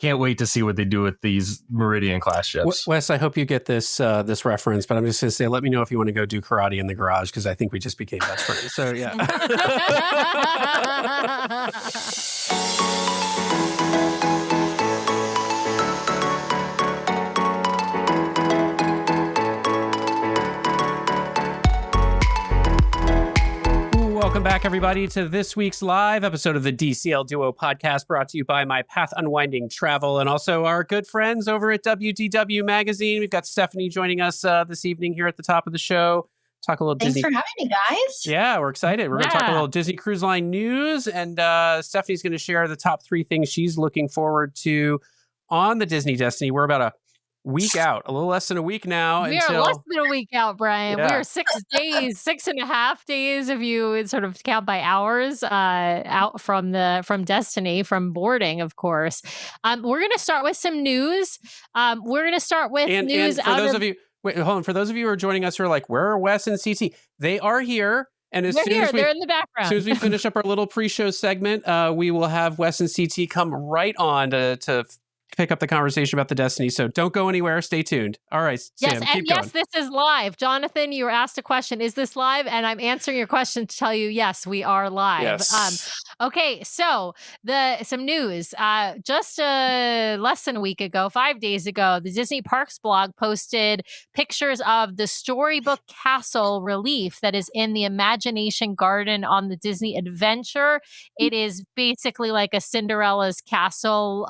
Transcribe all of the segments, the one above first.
Can't wait to see what they do with these Meridian class ships. Wes, I hope you get this this reference, but I'm just going to say, let me know if you want to go do karate in the garage, because I think we just became best friends. So, yeah. Welcome back, everybody, to this week's live episode of the DCL Duo podcast, brought to you by My Path Unwinding Travel and also our good friends over at WDW Magazine. We've got Stephanie joining us this evening here at the top of the show. Talk a little Disney. Thanks for having me, guys. Yeah, we're excited. We're going to talk a little Disney Cruise Line news, and Stephanie's going to share the top 3 things she's looking forward to on the Disney Destiny. We're about a week out, a little less than a week now. We are less than a week out, Brian. Yeah. We are 6 days, 6.5 days if you sort of count by hours out from Destiny, from boarding, of course. We're going to start with some news. We're going to start with news. And for those of you, wait, hold on. For those of you who are joining us who are like, where are Wes and CT? They are here. And as soon as they're in the background. As soon as we finish up our little pre-show segment, we will have Wes and CT come right on to pick up the conversation about the Destiny. So don't go anywhere. Stay tuned. All right, Sam, keep going. Yes, this is live. Jonathan, you were asked a question. Is this live? And I'm answering your question to tell you, yes, we are live. Yes. Okay, so some news. Just less than a week ago, 5 days ago, the Disney Parks blog posted pictures of the Storybook Castle relief that is in the Imagination Garden on the Disney Adventure. It is basically like a Cinderella's castle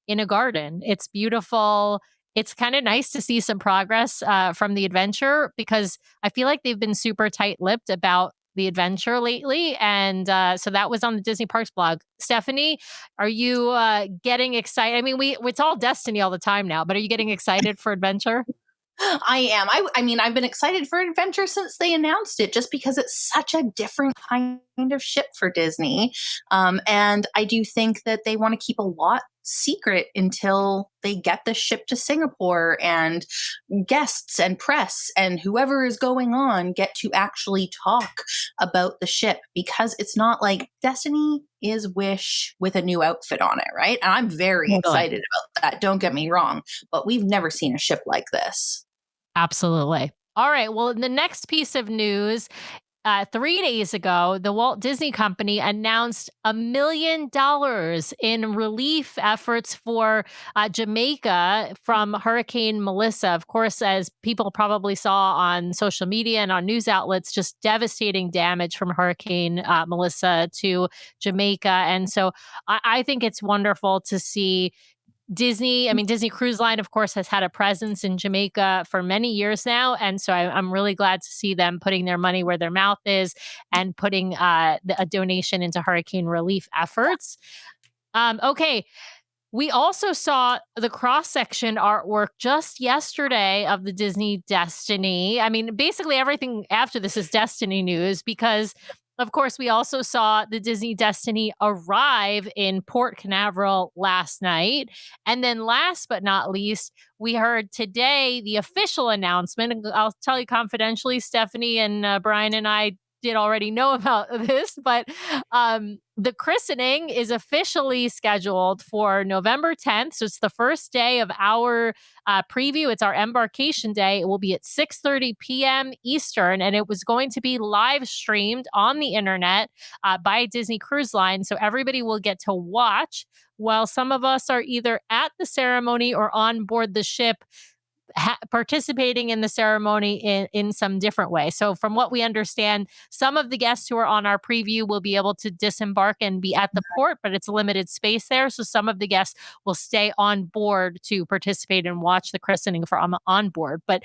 in a garden. It's beautiful. It's kind of nice to see some progress from the adventure, because I feel like they've been super tight-lipped about the adventure lately. And so that was on the Disney Parks blog. Stephanie, are you getting excited? I mean, it's all Destiny all the time now, but are you getting excited for adventure? I am. I mean, I've been excited for adventure since they announced it, just because it's such a different kind of ship for Disney. And I do think that they want to keep a lot secret until they get the ship to Singapore, and guests and press and whoever is going on get to actually talk about the ship, because it's not like Destiny is Wish with a new outfit on it, right? And I'm very excited about that. Don't get me wrong, but we've never seen a ship like this. Absolutely. All right. Well, the next piece of news, 3 days ago, the Walt Disney Company announced $1 million in relief efforts for Jamaica from Hurricane Melissa. Of course, as people probably saw on social media and on news outlets, just devastating damage from Hurricane Melissa to Jamaica. And so I think it's wonderful to see Disney Cruise Line, of course, has had a presence in Jamaica for many years now. And so I'm really glad to see them putting their money where their mouth is and putting a donation into hurricane relief efforts. Okay. We also saw the cross-section artwork just yesterday of the Disney Destiny. I mean, basically everything after this is Destiny news, because of course, we also saw the Disney Destiny arrive in Port Canaveral last night. And then last but not least, we heard today the official announcement. And I'll tell you confidentially, Stephanie and Brian and I did already know about this, but the christening is officially scheduled for November 10th. So it's the first day of our preview. It's our embarkation day. It will be at 6:30 p.m. Eastern, and it was going to be live streamed on the internet by Disney Cruise Line. So everybody will get to watch, while some of us are either at the ceremony or on board the ship, participating in the ceremony in some different way. So from what we understand, some of the guests who are on our preview will be able to disembark and be at the port, but it's limited space there. So some of the guests will stay on board to participate and watch the christening from on board. But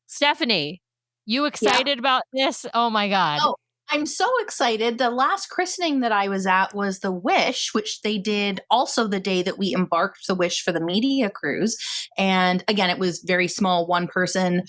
Stephanie, you excited about this? Oh my God. Oh, I'm so excited. The last christening that I was at was the Wish, which they did also the day that we embarked the Wish for the media cruise. And again, it was very small. One person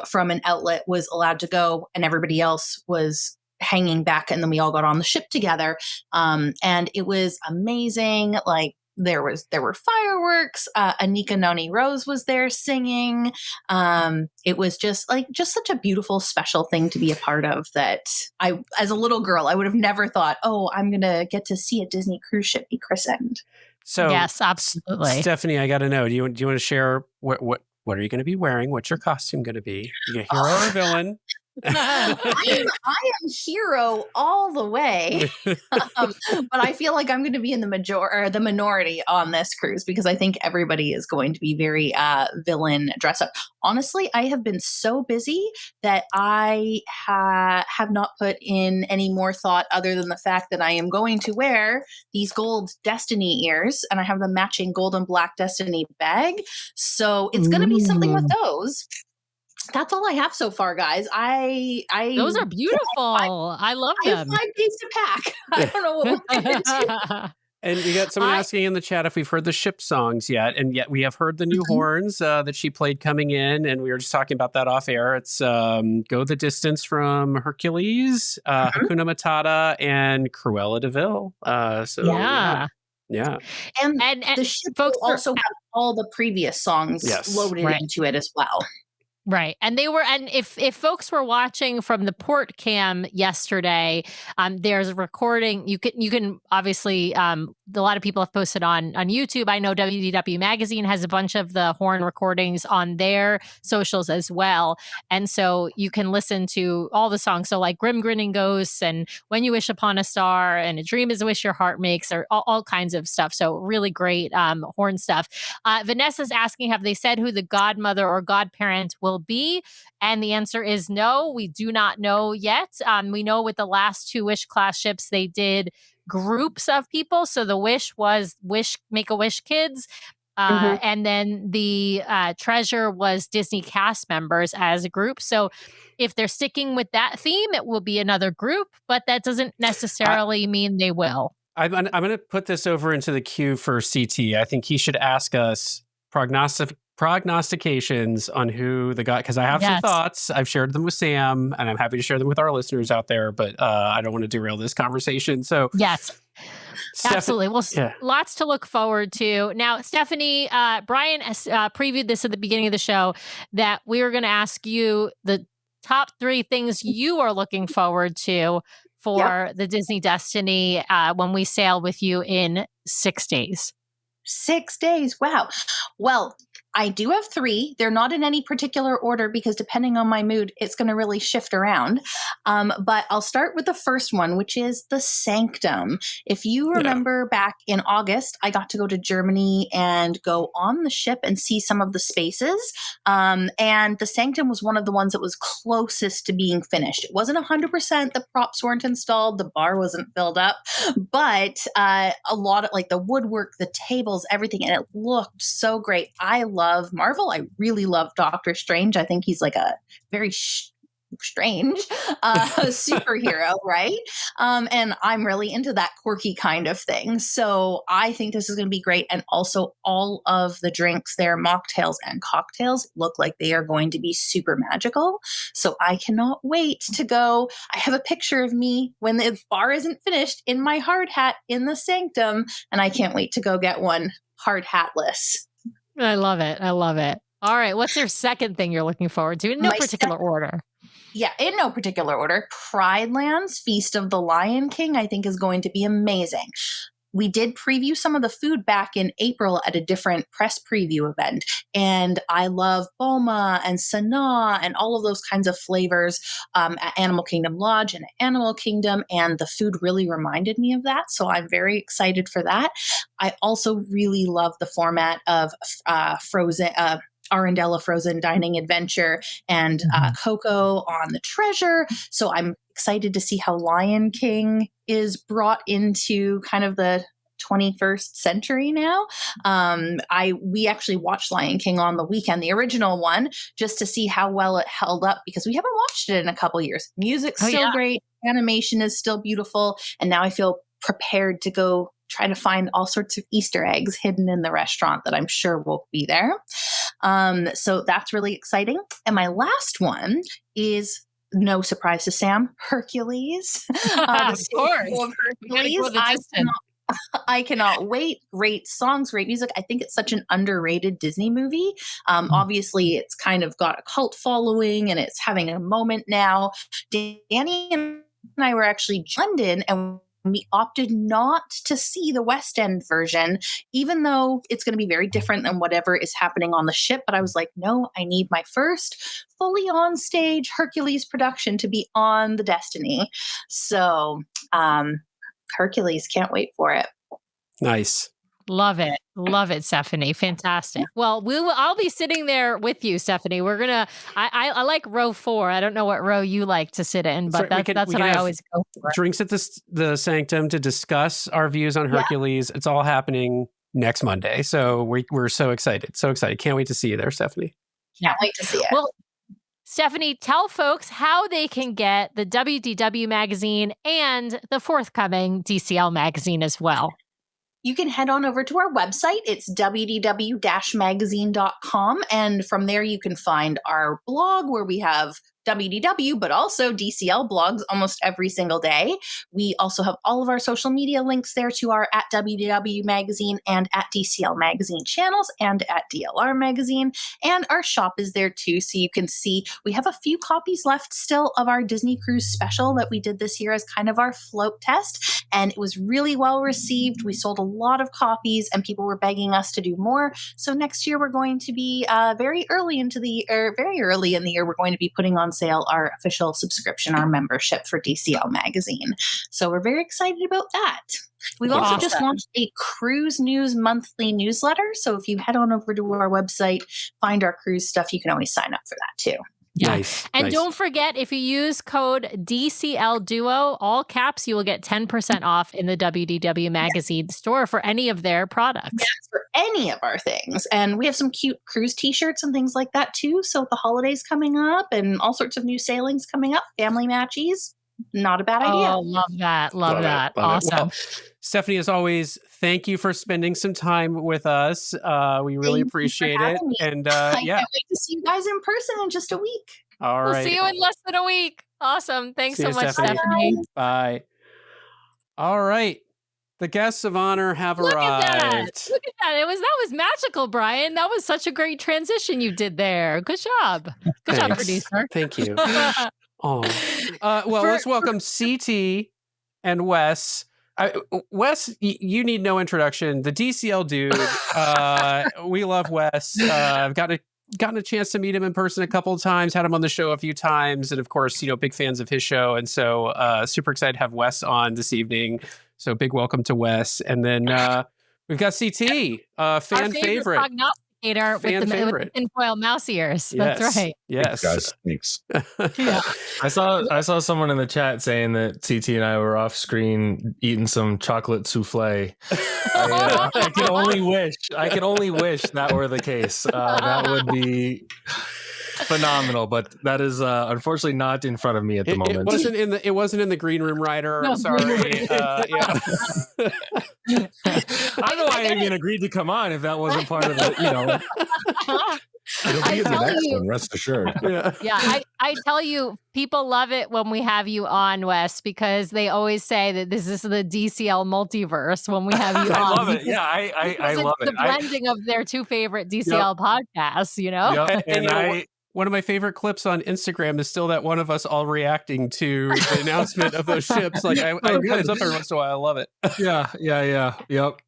from an outlet was allowed to go, and everybody else was hanging back. And then we all got on the ship together. And it was amazing. Like, there were fireworks. Anika Noni Rose was there singing. It was just such a beautiful, special thing to be a part of, that I, as a little girl, I would have never thought, oh, I'm going to get to see a Disney cruise ship be christened. So yes, absolutely. Stephanie, I got to know, do you want to share what are you going to be wearing? What's your costume going to be? You a hero or a villain? I am hero all the way, but I feel like I'm going to be in the minority on this cruise because I think everybody is going to be very villain dress up. Honestly, I have been so busy that I have not put in any more thought other than the fact that I am going to wear these gold Destiny ears, and I have the matching gold and black Destiny bag. So it's going to be something with those. That's all I have so far, guys. Those are beautiful. I love I have them. 5 days to pack. I don't know what we're going to do. And we got someone asking in the chat if we've heard the ship songs yet. And yet we have heard the new horns that she played coming in. And we were just talking about that off air. It's Go the Distance from Hercules, Hakuna Matata, and Cruella de Vil. Yeah. And the ship will also have all the previous songs loaded into it as well. Right. And if folks were watching from the port cam yesterday, there's a recording. You can obviously, a lot of people have posted on YouTube. I know WDW Magazine has a bunch of the horn recordings on their socials as well. And so you can listen to all the songs. So like Grim Grinning Ghosts and When You Wish Upon a Star and A Dream Is a Wish Your Heart Makes, or all kinds of stuff. So really great horn stuff. Vanessa's asking, have they said who the godmother or godparent will be? And the answer is no, we do not know yet. We know with the last 2 Wish class ships, they did groups of people. So the Wish was Make-A-Wish kids. And then the Treasure was Disney cast members as a group. So if they're sticking with that theme, it will be another group, but that doesn't necessarily mean they will. I'm going to put this over into the queue for CT. I think he should ask us prognostications on who the guy, because I have some thoughts. I've shared them with Sam, and I'm happy to share them with our listeners out there, but I don't want to derail this conversation. So yes. Absolutely. Well, lots to look forward to. Now, Stephanie, Brian previewed this at the beginning of the show that we were going to ask you the top 3 things you are looking forward to for the Disney Destiny when we sail with you in 6 days. 6 days. Wow. Well, I do have 3. They're not in any particular order because depending on my mood, it's going to really shift around. But I'll start with the first one, which is the Sanctum. If you remember back in August, I got to go to Germany and go on the ship and see some of the spaces. And the Sanctum was one of the ones that was closest to being finished. It wasn't 100%. The props weren't installed. The bar wasn't filled up. But a lot of like the woodwork, the tables, everything. And it looked so great. I love Marvel. I really love Doctor Strange. I think he's like a very strange superhero, right? And I'm really into that quirky kind of thing. So I think this is going to be great. And also all of the drinks there, mocktails and cocktails, look like they are going to be super magical. So I cannot wait to go. I have a picture of me when the bar isn't finished in my hard hat in the Sanctum, and I can't wait to go get one hard hatless. I love it. I love it. All right. What's your second thing you're looking forward to? In no particular order. Yeah, in no particular order. Pride Land's Feast of the Lion King, I think, is going to be amazing. We did preview some of the food back in April at a different press preview event. And I love Boma and Sanaa and all of those kinds of flavors at Animal Kingdom Lodge and Animal Kingdom. And the food really reminded me of that. So I'm very excited for that. I also really love the format of Frozen. Arendelle Frozen Dining Adventure and Coco on the Treasure. So I'm excited to see how Lion King is brought into kind of the 21st century now. We actually watched Lion King on the weekend, the original one, just to see how well it held up because we haven't watched it in a couple years. Music's still great. Animation is still beautiful. And now I feel prepared to go try to find all sorts of Easter eggs hidden in the restaurant that I'm sure will be there. So that's really exciting. And my last one is, no surprise to Sam, Hercules. Of course. Hercules. I cannot wait. Great songs, great music. I think it's such an underrated Disney movie. Obviously, it's kind of got a cult following and it's having a moment now. Danny and I were actually in London and We opted not to see the West End version, even though it's going to be very different than whatever is happening on the ship. But I was like, no, I need my first fully on stage Hercules production to be on the Destiny. So Hercules, can't wait for it. Nice. Love it. Love it, Stephanie. Fantastic. Well, I'll be sitting there with you, Stephanie. We're going to, I like row 4. I don't know what row you like to sit in, but that's what I always go for. Drinks at the Sanctum to discuss our views on Hercules. It's all happening next Monday. So we're so excited. So excited. Can't wait to see you there, Stephanie. Can't wait to see it. Well, Stephanie, tell folks how they can get the WDW magazine and the forthcoming DCL magazine as well. You can head on over to our website. It's wdw-magazine.com. And from there, you can find our blog where we have WDW, but also DCL blogs almost every single day. We also have all of our social media links there to our at WDW Magazine and at DCL Magazine channels and at DLR Magazine. And our shop is there too. So you can see we have a few copies left still of our Disney Cruise special that we did this year as kind of our float test. And it was really well received. We sold a lot of copies and people were begging us to do more. So next year we're going to be very early in the year, we're going to be putting on sale our official subscription, our membership for DCL Magazine. So we're very excited about that. We've also just launched a cruise news monthly newsletter. So if you head on over to our website, find our cruise stuff, you can always sign up for that too. Yeah. Nice. And don't forget, if you use code DCL Duo, all caps, you will get 10% off in the WDW Magazine store for any of their products. Yes, for any of our things. And we have some cute cruise t-shirts and things like that too. So the holidays coming up and all sorts of new sailings coming up, family matchies, not a bad idea. Oh, love that. Love that. Awesome. Well, Stephanie, as always, thank you for spending some time with us. We really appreciate it. And I can't wait to see you guys in person in just a week. All right. We'll see you in less than a week. Awesome. Thanks so much, Stephanie. Bye. All right. The guests of honor have arrived. Look at that. That was magical, Brian. That was such a great transition you did there. Good job. Good job, producer. Thank you. Let's welcome CT and Wes. Wes, you need no introduction. The DCL Dude. We love Wes. I've gotten a chance to meet him in person a couple of times, had him on the show a few times, and of course, big fans of his show. And so super excited to have Wes on this evening. So big welcome to Wes. And then we've got CT, fan favorite. With the tinfoil mouse ears. Yes. That's right. Yes. Thanks, guys. Thanks. Yeah. I saw someone in the chat saying that CT and I were off screen eating some chocolate souffle. I can only wish that were the case. That would be phenomenal, but that is unfortunately not in front of me at the moment. It wasn't in the green room, Ryder. I'm sorry. Yeah. I don't know why I even agreed to come on if that wasn't part of it. It'll be in the next one, rest assured. Yeah, I tell you, people love it when we have you on, Wes, because they always say that this is the DCL multiverse when we have you on. I love it. Yeah, I love it. The blending of their two favorite DCL podcasts, Yep. And one of my favorite clips on Instagram is still that one of us all reacting to the announcement of those ships. Like I comes up every once in a while. I love it. Yeah. Yep.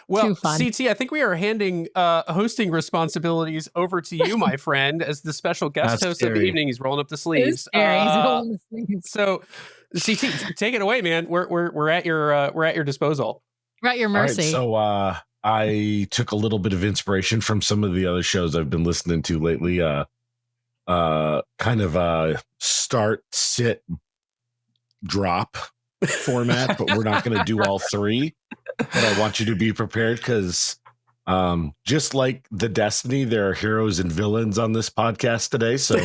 Well, CT, I think we are handing hosting responsibilities over to you, my friend, as the special guest host of the evening. He's rolling up the sleeves. So, CT, take it away, man. We're at your disposal. We're at your mercy. All right, so I took a little bit of inspiration from some of the other shows I've been listening to lately. Kind of a start, sit, drop format, but we're not going to do all three. But I want you to be prepared because just like the Destiny, there are heroes and villains on this podcast today. So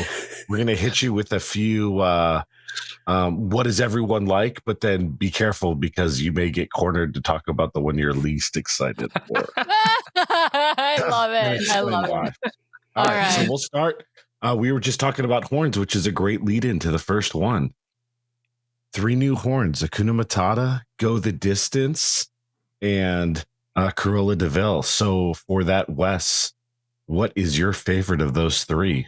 we're going to hit you with a few what does everyone like? But then be careful because you may get cornered to talk about the one you're least excited for. I love it. I love it. All right. So we'll start. We were just talking about horns, which is a great lead into the first one. 3 new horns: Hakuna Matata, Go the Distance, and Cruella de Vil. So for that, Wes, what is your favorite of those 3?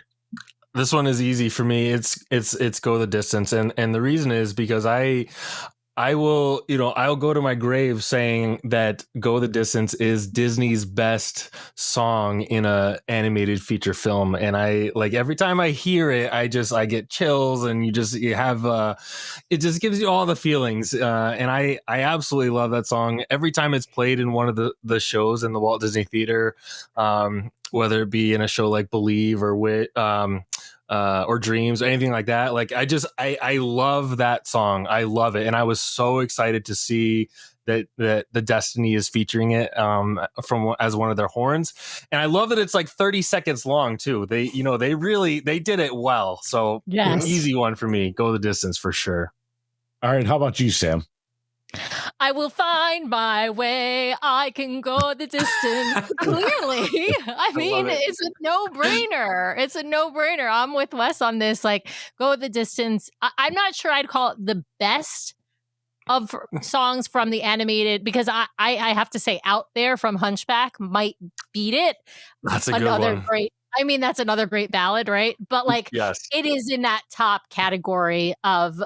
This one is easy for me. It's Go the Distance, and the reason is because I I will, I'll go to my grave saying that Go the Distance is Disney's best song in a animated feature film. And I like every time I hear it, I get chills, and you have, it just gives you all the feelings. And I absolutely love that song. Every time it's played in one of the shows in the Walt Disney Theater, whether it be in a show like Believe or or Dreams or anything like that. Like I love that song. I love it. And I was so excited to see that the Destiny is featuring it as one of their horns. And I love that it's like 30 seconds long too. They did it well. So Yes. Easy one for me. Go the Distance for sure. All right. How about you, Sam? I will find my way. I can go the distance. Clearly. I mean, it's a no-brainer. It's a no-brainer. I'm with Wes on this. Like, Go the Distance. I'm not sure I'd call it the best of songs from the animated, because I have to say Out There from Hunchback might beat it. That's a good one. That's another great ballad, right? But like, yes, it is in that top category of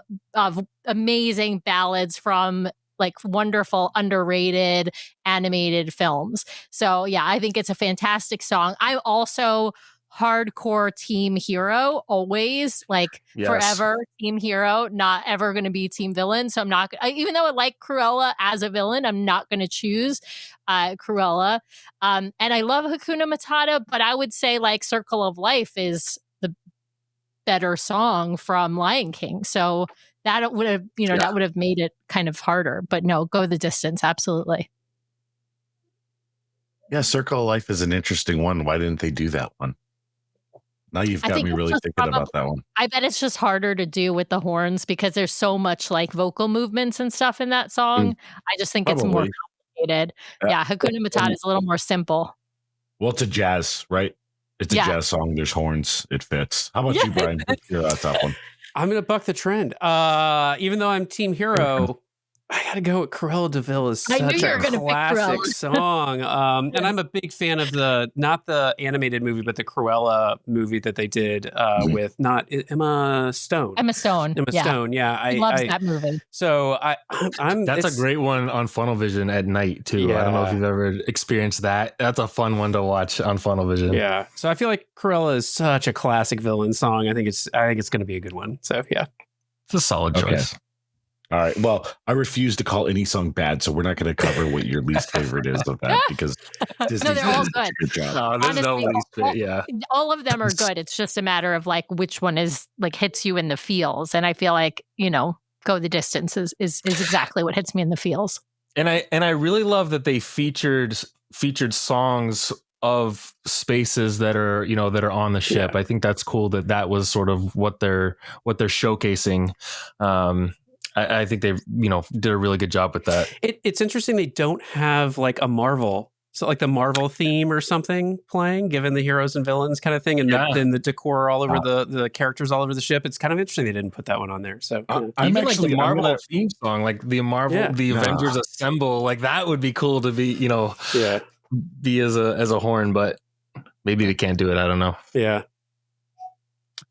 amazing ballads from like wonderful, underrated animated films. So yeah, I think it's a fantastic song. I'm also hardcore Team Hero, always, like forever Team Hero, not ever going to be Team Villain. So I'm not, even though I like Cruella as a villain, I'm not going to choose Cruella. And I love Hakuna Matata, but I would say like Circle of Life is the better song from Lion King. So that would have, that would have made it kind of harder. But no, Go the Distance, absolutely. Yeah, Circle of Life is an interesting one. Why didn't they do that one? Now you've got me really thinking about that one. I bet it's just harder to do with the horns because there's so much like vocal movements and stuff in that song. I just think it's more complicated. Yeah, Hakuna Matata is a little more simple. Well, it's a jazz, right? It's a jazz song. There's horns. It fits. How about you, Brian? What's your top one? I'm going to buck the trend. Even though I'm Team Hero, I got to go with Cruella de Vil is such a classic song. And I'm a big fan of not the animated movie, but the Cruella movie that they did with Emma Stone. Emma Stone, yeah. I love that movie. So that's a great one on Funnel Vision at night too. Yeah. I don't know if you've ever experienced that. That's a fun one to watch on Funnel Vision. Yeah. So I feel like Cruella is such a classic villain song. I think it's going to be a good one. So yeah, it's a solid choice. All right. Well, I refuse to call any song bad, so we're not going to cover what your least favorite is of that because Disney's they're all good. Good job. No, there's honestly, no least favorite. Yeah, all of them are good. It's just a matter of like which one is like hits you in the feels, and I feel like Go the Distance is exactly what hits me in the feels. And I really love that they featured songs of spaces that are that are on the ship. I think that's cool that was sort of what they're showcasing. I think they've, did a really good job with that. It's interesting they don't have like a Marvel, so like the Marvel theme or something playing, given the heroes and villains kind of thing, and then the decor all over the characters all over the ship. It's kind of interesting they didn't put that one on there. So I'm actually like the Marvel theme song, like the Avengers Assemble, like that would be cool to be, be as a horn, but maybe they can't do it. I don't know. Yeah.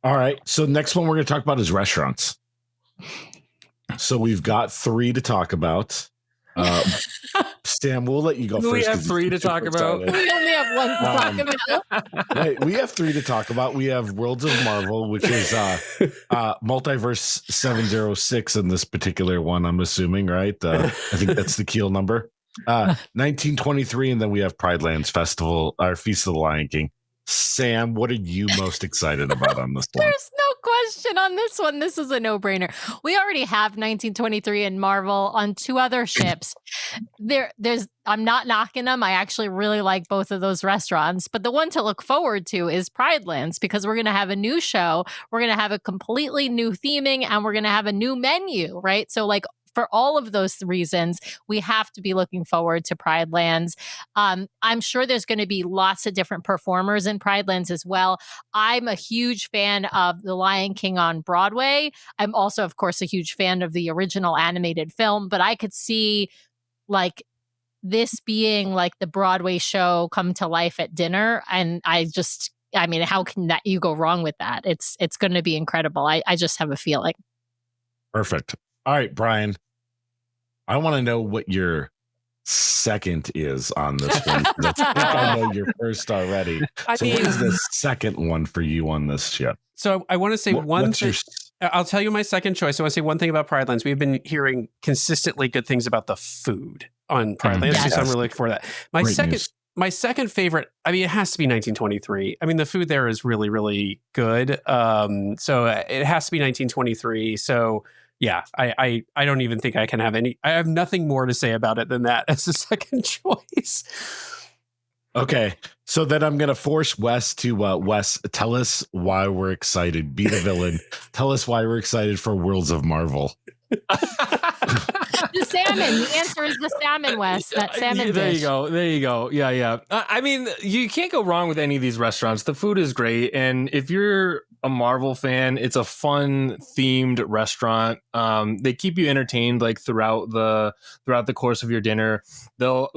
All right. So next one we're going to talk about is restaurants. So we've got 3 to talk about. Sam, we'll let you go first. We have 3 to talk about. We only have 1 to talk about. Right, we have 3 to talk about. We have Worlds of Marvel, which is Multiverse 706 in this particular one, I'm assuming, right? I think that's the Keel number. 1923, and then we have Pride Lands Festival, or Feast of the Lion King. Sam, what are you most excited about on this one? There's no question on this one. This is a no-brainer. We already have 1923 and Marvel on 2 other ships. I'm not knocking them. I actually really like both of those restaurants. But the one to look forward to is Pride Lands, because we're going to have a new show. We're going to have a completely new theming, and we're going to have a new menu, right? So like, for all of those reasons, we have to be looking forward to Pride Lands. I'm sure there's going to be lots of different performers in Pride Lands as well. I'm a huge fan of The Lion King on Broadway. I'm also, of course, a huge fan of the original animated film, but I could see like this being like the Broadway show come to life at dinner. And how can you go wrong with that? It's going to be incredible. I just have a feeling. Perfect. All right, Brian, I want to know what your second is on this one. I think I know your first already. What is the second one for you on this ship? So I want to say one thing. I'll tell you my second choice. I want to say one thing about Pride Lands. We've been hearing consistently good things about the food on Pride Lands, so I'm really looking for that. My second favorite, I mean, it has to be 1923. I mean, the food there is really, really good. So it has to be 1923. So yeah, I don't even think I can have any. I have nothing more to say about it than that as a second choice. Okay, so then I'm gonna force Wes to Wes, tell us why we're excited. Be the villain. Tell us why we're excited for Worlds of Marvel. The salmon. The answer is the salmon, Wes. That salmon There dish. you go. Yeah. I mean, you can't go wrong with any of these restaurants. The food is great, and if you're a Marvel fan, it's a fun themed restaurant. They keep you entertained like throughout the course of your dinner. They'll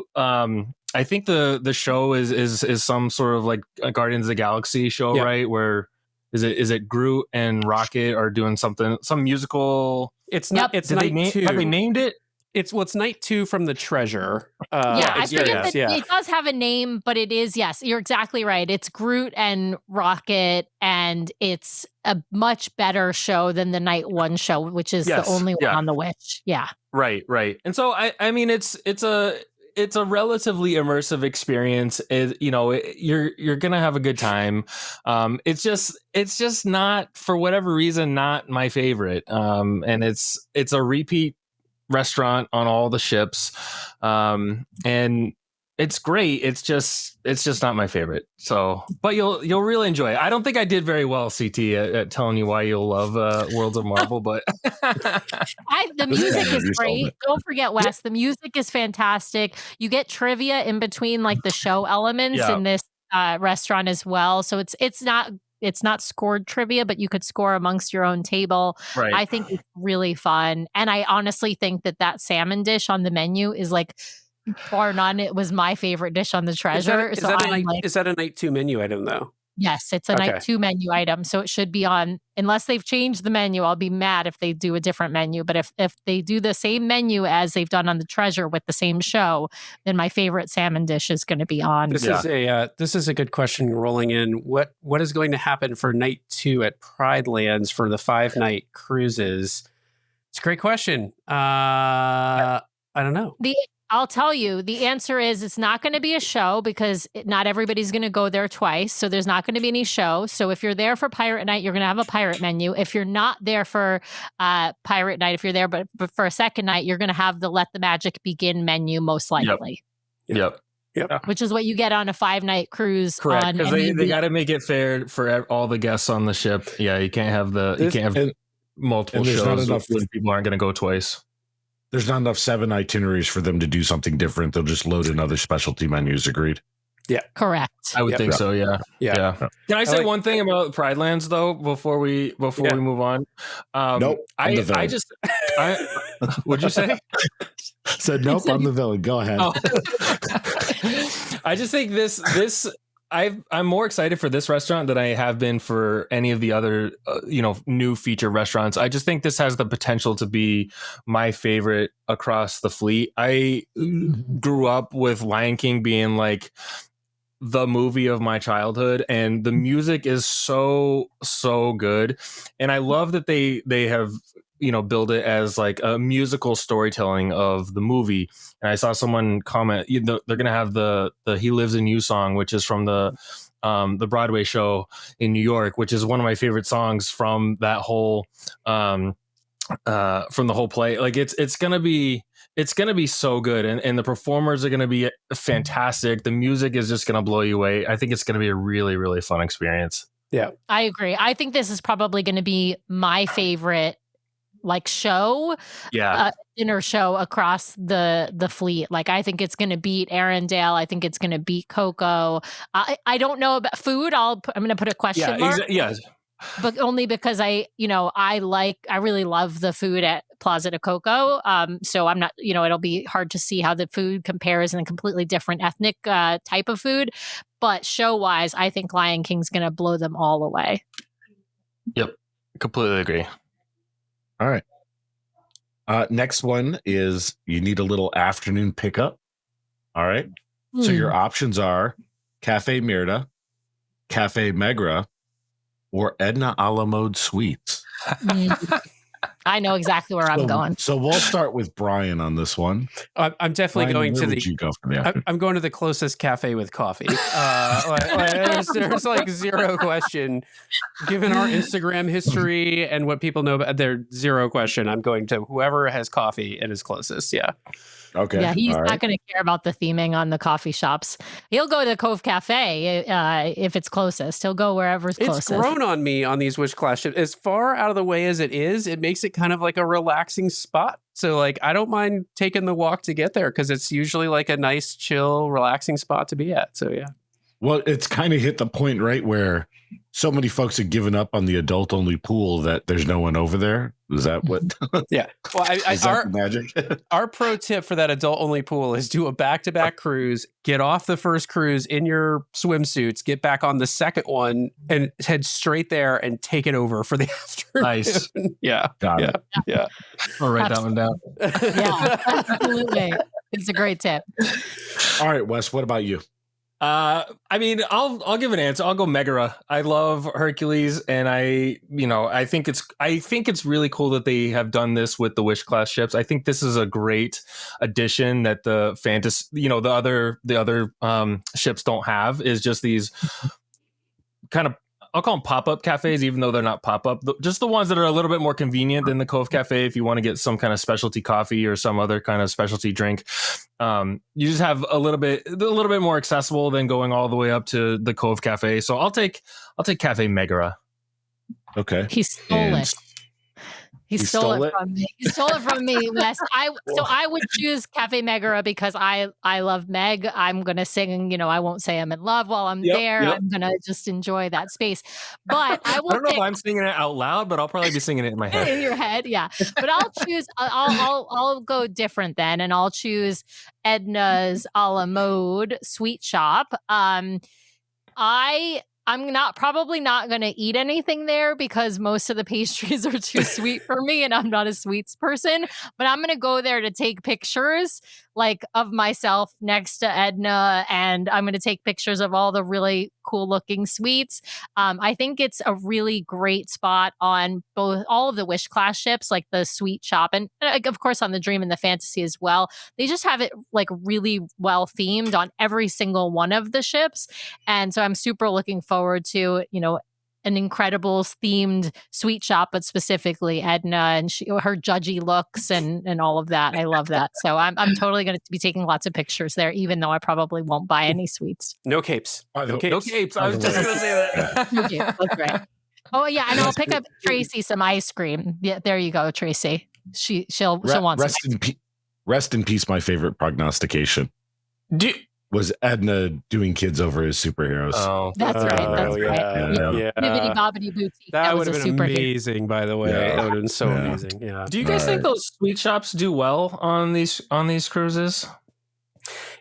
I think the show is some sort of like a Guardians of the Galaxy show, right? Where is it Groot and Rocket are doing some musical? It's not. It's night 2. Have they named it? It's night 2 from the Treasure. I forget that it does have a name, but it is, yes, you're exactly right. It's Groot and Rocket, and it's a much better show than the night 1 show, which is the only one on the Witch. Yeah. Right. And so I mean it's a relatively immersive experience. You're gonna have a good time. It's just not, for whatever reason, not my favorite. And it's a repeat restaurant on all the ships, and it's great. It's just not my favorite. So, but you'll really enjoy it. I don't think I did very well, CT, at telling you why you'll love Worlds of Marvel, but the music is great. Don't forget, Wes. The music is fantastic. You get trivia in between, like the show elements in this restaurant as well. So it's not scored trivia, but you could score amongst your own table. Right. I think it's really fun, and I honestly think that salmon dish on the menu is like, bar none, it was my favorite dish on the Treasure. Is that a night 2 menu item though? Yes, it's a night 2 menu item, so it should be on. Unless they've changed the menu, I'll be mad if they do a different menu. But if they do the same menu as they've done on the Treasure with the same show, then my favorite salmon dish is going to be on. This is a good question rolling in. What is going to happen for night 2 at Pride Lands for the 5-night cruises? It's a great question. I don't know. I'll tell you, the answer is it's not going to be a show, because not everybody's going to go there twice. So there's not going to be any show. So if you're there for Pirate Night, you're going to have a pirate menu. If you're not there for Pirate Night, if you're there but for a second night, you're going to have the Let the Magic Begin menu, most likely. Yep. Which is what you get on a 5-night cruise. Correct, because they got to make it fair for all the guests on the ship. Yeah, you can't have multiple shows when people aren't going to go twice. There's not enough 7 itineraries for them to do something different. They'll just load in other specialty menus. Agreed? Yeah. Correct. I would think so. Yeah. Can I say one thing about Pride Lands though before we move on? Nope. What'd you say? Said nope. I'm the villain. Go ahead. Oh. I just think this. I'm more excited for this restaurant than I have been for any of the other, new feature restaurants. I just think this has the potential to be my favorite across the fleet. I grew up with Lion King being like the movie of my childhood, and the music is so good, and I love that they have build it as like a musical storytelling of the movie. And I saw someone comment, they're gonna have the He Lives in You song, which is from the Broadway show in New York, which is one of my favorite songs from that whole from the whole play. Like it's gonna be so good, and the performers are gonna be fantastic. The music is just gonna blow you away. I think it's gonna be a really, really fun experience. Yeah, I agree. I think this is probably going to be my favorite show, dinner show across the fleet. Like, I think it's going to beat Arendelle. I think it's going to beat Coco. I don't know about food. I'm going to put a question mark. Yes. But only because I really love the food at Plaza de Coco. So I'm not, it'll be hard to see how the food compares in a completely different ethnic type of food. But show wise, I think Lion King's going to blow them all away. Yep. Completely agree. All right. Next one is you need a little afternoon pickup. All right. So your options are Cafe Mirda, Cafe Megra, or Edna a la mode Sweets. I know exactly where I'm going. So we'll start with Brian on this one. I'm definitely Brian, going to where would you go for the afternoon? I'm going to the closest cafe with coffee. There's like zero question. Given our Instagram history and what people know about, there's zero question. I'm going to whoever has coffee and is closest. Yeah. Okay. Yeah, he's All not right. going to care about the theming on the coffee shops. He'll go to the Cove Cafe if it's closest. He'll go wherever's closest. It's grown on me on these Wish class ships. As far out of the way as it is, it makes it kind of like a relaxing spot. So like, I don't mind taking the walk to get there because it's usually like a nice, chill, relaxing spot to be at. So yeah. Well, it's kind of hit the point, right, where so many folks have given up on the adult-only pool that there's no one over there. Is that what? Yeah. Well, Is that the magic? Our pro tip for that adult-only pool is do a back-to-back cruise, get off the first cruise in your swimsuits, get back on the second one, and head straight there and take it over for the afternoon. Nice. Yeah. Got it. Yeah. I'll write that one down. Yeah, absolutely. It's a great tip. All right, Wes, what about you? I mean, I'll give an answer. I'll go Megara. I love Hercules, and I think it's really cool that they have done this with the Wish class ships. I think this is a great addition that the fantasy, the other ships don't have, is just these kind of, I'll call them pop-up cafes, even though they're not pop-up. Just the ones that are a little bit more convenient than the Cove Cafe if you want to get some kind of specialty coffee or some other kind of specialty drink. You just have a little bit more accessible than going all the way up to the Cove Cafe. So I'll take Cafe Megara. Okay. He stole it. He stole it from me. He stole it from me, Wes. I would choose Cafe Megara because I love Meg. I'm gonna sing, I won't say I'm in love while I'm there. Yep. I'm gonna just enjoy that space. But I will. I don't know if I'm singing it out loud, but I'll probably be singing it in my head. In your head, yeah. But I'll choose. I'll go different then, and I'll choose Edna's a la mode sweet shop. I'm probably not going to eat anything there because most of the pastries are too sweet for me and I'm not a sweets person, but I'm going to go there to take pictures of myself next to Edna, and I'm going to take pictures of all the really cool looking sweets. I think it's a really great spot on all of the Wish class ships, like the sweet shop, and of course on the Dream and the Fantasy as well. They just have it really well themed on every single one of the ships. And so I'm super looking forward to, an Incredibles themed sweet shop, but specifically Edna and her judgy looks and all of that. I love that. So I'm totally going to be taking lots of pictures there, even though I probably won't buy any sweets. No capes. No capes. I was just going to say that. No capes. That's right. Oh yeah, and I'll pick up Tracy some ice cream. Yeah, there you go, Tracy. She'll want some. Rest in peace. My favorite prognostication was Edna doing kids over as superheroes. Oh, that's right. That's right. Yeah. Bibbidi Bobbidi Boutique. That would have been superhero. Amazing, by the way. Yeah. That would have been so amazing. Yeah. Do you guys think those sweet shops do well on these cruises?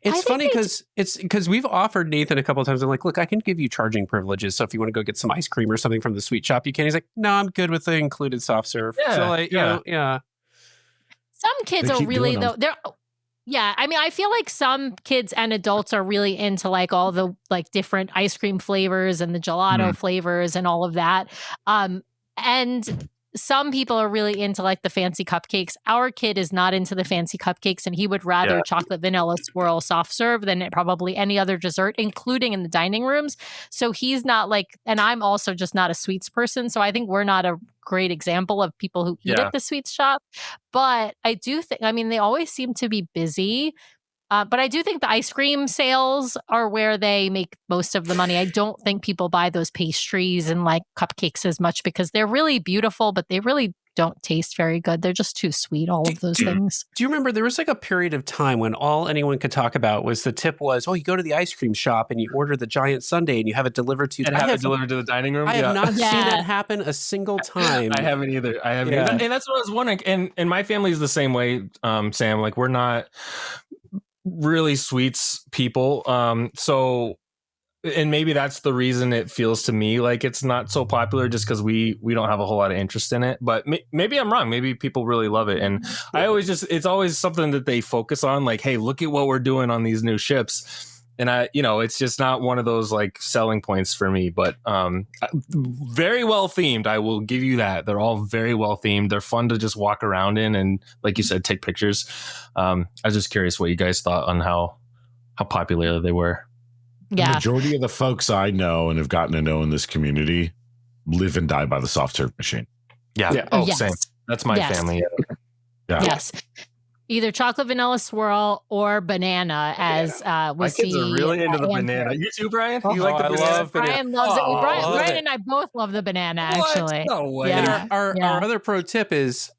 It's funny because we've offered Nathan a couple of times. I'm like, look, I can give you charging privileges. So if you want to go get some ice cream or something from the sweet shop, you can. He's like, no, I'm good with the included soft serve. Yeah, So Some kids are really though. Yeah, I mean, I feel like some kids and adults are really into all the different ice cream flavors and the gelato flavors and all of that. And some people are really into the fancy cupcakes. Our kid is not into the fancy cupcakes, and he would rather chocolate vanilla swirl soft serve than probably any other dessert, including in the dining rooms. So he's not and I'm also just not a sweets person. So I think we're not a great example of people who eat at the sweets shop. But I do think, they always seem to be busy. But I do think the ice cream sales are where they make most of the money. I don't think people buy those pastries and cupcakes as much because they're really beautiful, but they really don't taste very good. They're just too sweet, all of those things. Do you remember there was a period of time when all anyone could talk about was the tip was, you go to the ice cream shop and you order the giant sundae and you have it delivered to you. And have it delivered to the dining room? I have not seen that happen a single time. I haven't either. And that's what I was wondering. And my family is the same way, Sam. We're not really sweets people. So and maybe that's the reason it feels to me like it's not so popular, just because we don't have a whole lot of interest in it. But maybe I'm wrong. Maybe people really love it. And it's always something that they focus on, like, hey, look at what we're doing on these new ships. And it's just not one of those like selling points for me, but very well themed. I will give you that. They're all very well themed. They're fun to just walk around in. And like you said, take pictures. I was just curious what you guys thought on how popular they were. The majority of the folks I know and have gotten to know in this community live and die by the soft serve machine. Yeah. Oh, yes. Same. That's my family. Yeah. Yes. Either chocolate vanilla swirl or banana, as my kids are really into the banana. You too, Brian? You like the banana? Love Brian loves it. Brian and I both love the banana, actually. No way. Yeah. Our other pro tip is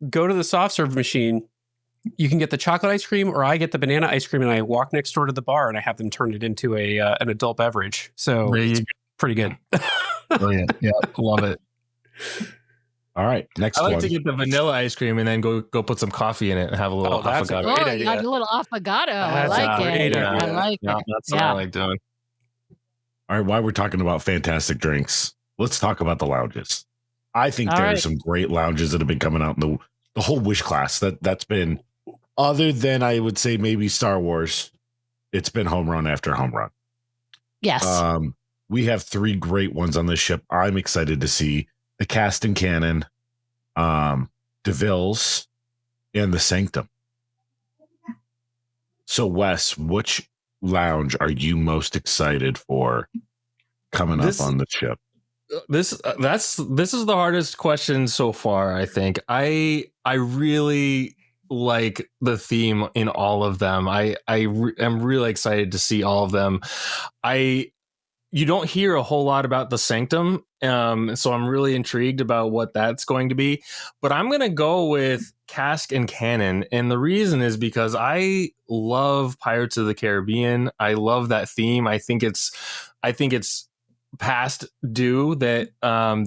go to the soft serve machine. You can get the chocolate ice cream, or I get the banana ice cream, and I walk next door to the bar and I have them turn it into an adult beverage. So it's pretty good. Brilliant. Yeah, love it. All right, next I like one. to get the vanilla ice cream and then go put some coffee in it and have a little affogato. You got a little affogato. I like it. I like it. That's what I like doing. All right, while we're talking about fantastic drinks, let's talk about the lounges. I think there are some great lounges that have been coming out in the whole Wish class. That's been, other than I would say maybe Star Wars, it's been home run after home run. Yes. We have 3 great ones on this ship. I'm excited to see the Cast and Cannon, DeVille's, and the Sanctum. So, Wes, which lounge are you most excited for coming up on the ship? This is the hardest question so far. I think I really like the theme in all of them. I am really excited to see all of them. You don't hear a whole lot about the Sanctum, so I'm really intrigued about what that's going to be. But I'm going to go with Cask and Cannon, and the reason is because I love Pirates of the Caribbean. I love that theme. I think it's past due that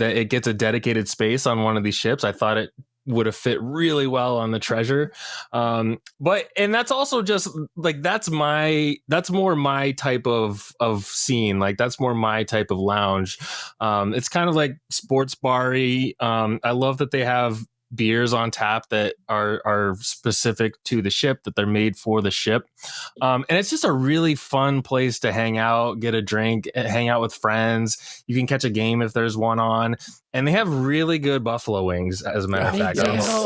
it gets a dedicated space on one of these ships. I thought it would have fit really well on the Treasure, but that's also just like that's more my type of scene. Like that's more my type of lounge. It's kind of like sports bar-y. I love that they have beers on tap that are specific to the ship, that they're made for the ship, and it's just a really fun place to hang out, get a drink, hang out with friends. You can catch a game if there's one on, and they have really good buffalo wings, as a matter of fact.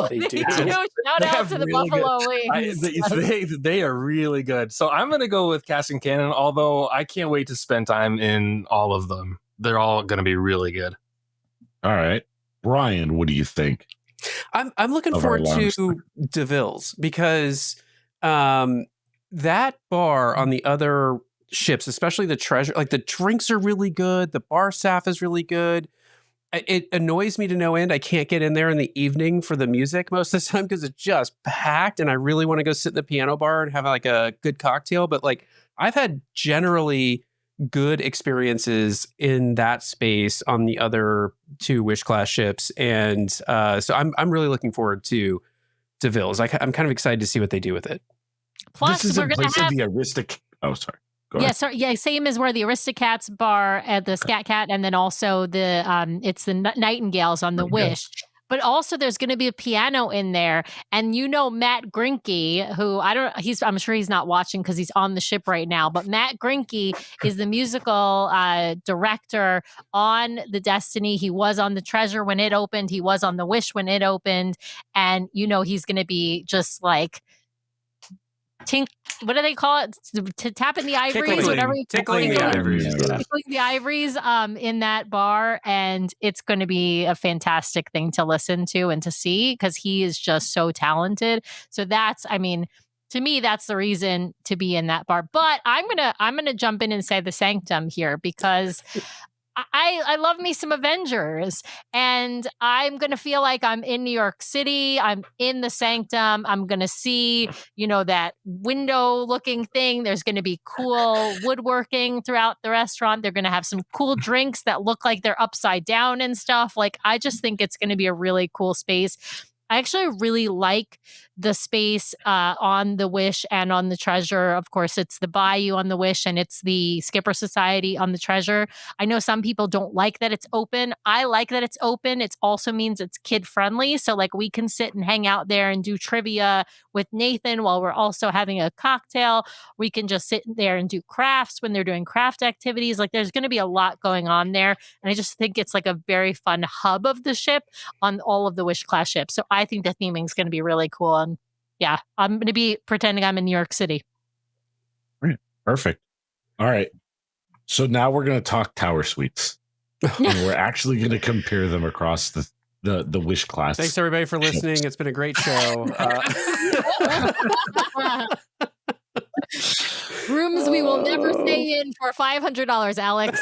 They do. Shout out to the really buffalo wings. They are really good. So I'm going to go with Cask and Cannon, although I can't wait to spend time in all of them. They're all going to be really good. All right, Brian, what do you think? I'm looking forward to DeVille's, because that bar on the other ships, especially the Treasure, like the drinks are really good. The bar staff is really good. It annoys me to no end. I can't get in there in the evening for the music most of the time because it's just packed, and I really want to go sit in the piano bar and have like a good cocktail. But like I've had generally good experiences in that space on the other 2 Wish class ships, and so I'm really looking forward to DeVille's. I'm kind of excited to see what they do with it. Plus, this is we're going to have the Aristic. Oh, sorry. Same as where the Aristocats bar at the Scat Cat, and then also the it's the Nightingales on the Wish. But also there's going to be a piano in there. And Matt Grinke, who I'm sure he's not watching because he's on the ship right now, but Matt Grinke is the musical director on the Destiny. He was on the Treasure when it opened. He was on the Wish when it opened. And he's going to be just like what do they call it? To tapping the ivories, tickling the ivories in that bar, and it's going to be a fantastic thing to listen to and to see because he is just so talented. So to me, that's the reason to be in that bar. But I'm gonna jump in and say the Sanctum here because I love me some Avengers, and I'm going to feel like I'm in New York City. I'm in the Sanctum. I'm going to see, that window looking thing. There's going to be cool woodworking throughout the restaurant. They're going to have some cool drinks that look like they're upside down and stuff. Like, I just think it's going to be a really cool space. I actually really like the space on the Wish and on the Treasure. Of course, it's the Bayou on the Wish and it's the Skipper Society on the Treasure. I know some people don't like that it's open. I like that it's open. It also means it's kid friendly. So like we can sit and hang out there and do trivia with Nathan while we're also having a cocktail. We can just sit there and do crafts when they're doing craft activities. Like there's going to be a lot going on there. And I just think it's like a very fun hub of the ship on all of the Wish class ships. So I think the theming is going to be really cool. And yeah, I'm going to be pretending I'm in New York City. Right. Perfect. All right. So now we're going to talk tower suites. And we're actually going to compare them across the Wish class. Thanks everybody for listening. It's been a great show. Rooms we will never stay in for $500, Alex.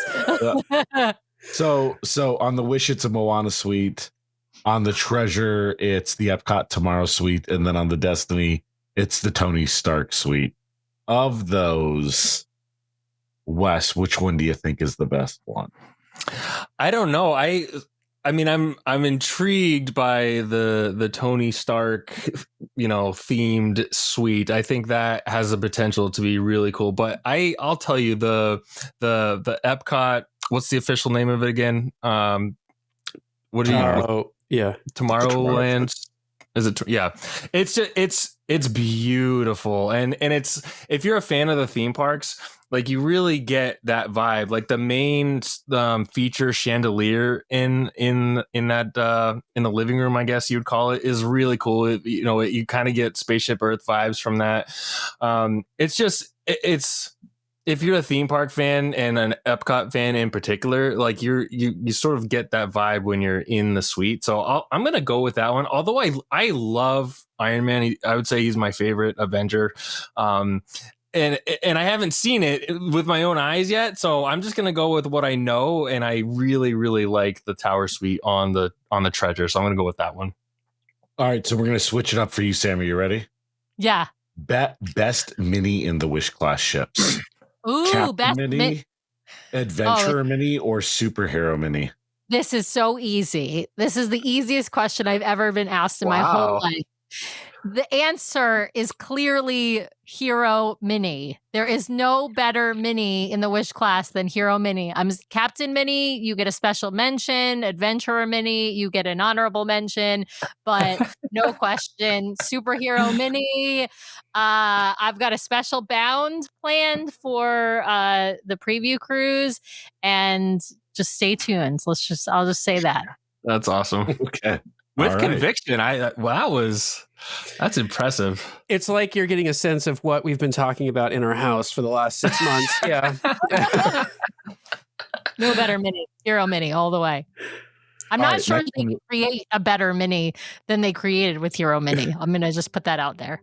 So on the Wish, it's a Moana suite. On the Treasure, it's the Epcot Tomorrow suite. And then on the Destiny, it's the Tony Stark suite. Of those, Wes, which one do you think is the best one? I don't know. I mean, I'm intrigued by the Tony Stark, themed suite. I think that has the potential to be really cool. But I'll tell you the Epcot. What's the official name of it again? What do you? Yeah, Tomorrowland. Is it? Yeah, it's just it's beautiful, and it's, if you're a fan of the theme parks, like you really get that vibe. Like the main feature chandelier in that in the living room, I guess you'd call it, is really cool. You kind of get Spaceship Earth vibes from that. It's if you're a theme park fan and an Epcot fan in particular, like you sort of get that vibe when you're in the suite. So I'm going to go with that one. Although I love Iron Man. I would say he's my favorite Avenger. And I haven't seen it with my own eyes yet. So I'm just going to go with what I know. And I really, really like the Tower Suite on the Treasure. So I'm going to go with that one. All right. So we're going to switch it up for you, Sam. Are you ready? Yeah. Best mini in the Wish class ships. Ooh, Captain best mini, adventurer mini, or superhero mini? This is so easy. This is the easiest question I've ever been asked in my whole life. The answer is clearly Hero Mini. There is no better mini in the Wish class than Hero Mini. I'm Captain Mini, you get a special mention. Adventurer Mini, you get an honorable mention. But no question, Superhero Mini. I've got a special bound planned for the preview cruise, and just stay tuned. I'll just say that. That's awesome. Okay. With conviction. That's impressive. It's like you're getting a sense of what we've been talking about in our house for the last 6 months. Yeah. No better mini. Hero Mini all the way. I'm not sure they can create a better mini than they created with Hero Mini. I'm going to just put that out there.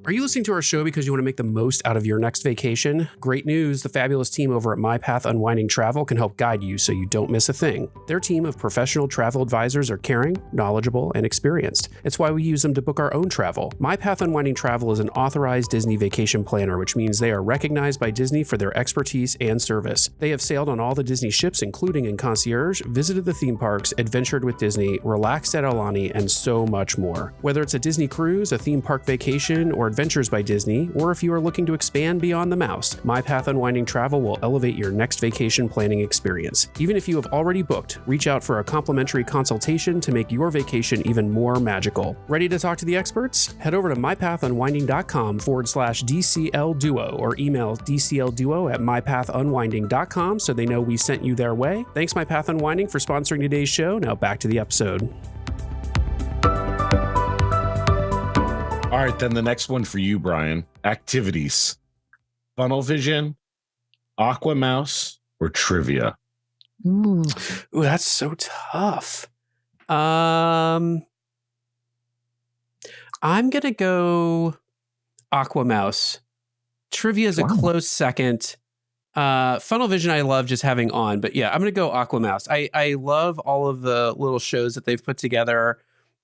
Are you listening to our show because you want to make the most out of your next vacation? Great news, the fabulous team over at My Path Unwinding Travel can help guide you so you don't miss a thing. Their team of professional travel advisors are caring, knowledgeable, and experienced. It's why we use them to book our own travel. My Path Unwinding Travel is an authorized Disney vacation planner, which means they are recognized by Disney for their expertise and service. They have sailed on all the Disney ships, including in concierge, visited the theme parks, adventured with Disney, relaxed at Aulani, and so much more. Whether it's a Disney cruise, a theme park vacation, or Adventures by Disney, or if you are looking to expand beyond the mouse, My Path Unwinding Travel will elevate your next vacation planning experience. Even if you have already booked, reach out for a complimentary consultation to make your vacation even more magical. Ready to talk to the experts? Head over to mypathunwinding.com/DCL Duo or email dclduo@mypathunwinding.com so they know we sent you their way. Thanks, My Path Unwinding, for sponsoring today's show. Now back to the episode. All right, then the next one for you, Brian. Activities. Funnel Vision, Aqua Mouse, or Trivia? Ooh, that's so tough. I'm going to go Aqua Mouse. Trivia is a close second. Funnel Vision I love just having on, but yeah, I'm going to go Aqua Mouse. I love all of the little shows that they've put together.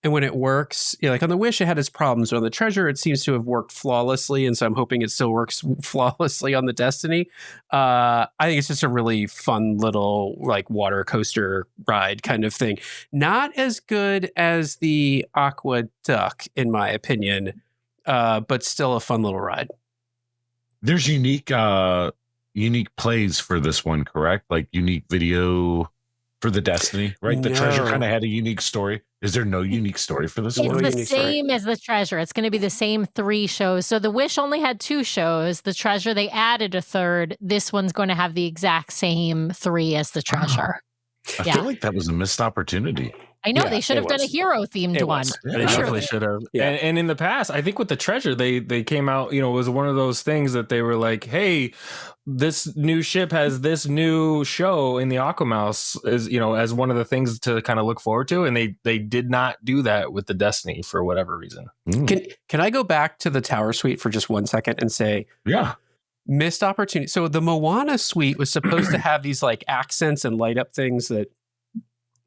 And when it works, like on the Wish, it had its problems. But on the Treasure, it seems to have worked flawlessly. And so I'm hoping it still works flawlessly on the Destiny. I think it's just a really fun little like water coaster ride kind of thing. Not as good as the Aqueduct, in my opinion, but still a fun little ride. There's unique plays for this one, correct? Like unique video for the Destiny, right? The Treasure kind of had a unique story. Is there no unique story for this one? It's the same as the Treasure. It's going to be the same 3 shows. So the Wish only had 2 shows. The Treasure, they added a 3rd. This one's going to have the exact same 3 as the Treasure. I feel like that was a missed opportunity. I know they should have done a hero themed one. Yeah, they definitely should have. Yeah. And in the past, I think with the Treasure, they came out, it was one of those things that they were like, hey, this new ship has this new show in the Aquamouse as one of the things to kind of look forward to. And they did not do that with the Destiny for whatever reason. Can I go back to the Tower Suite for just 1 second and say, missed opportunity. So the Moana suite was supposed to have these like accents and light up things that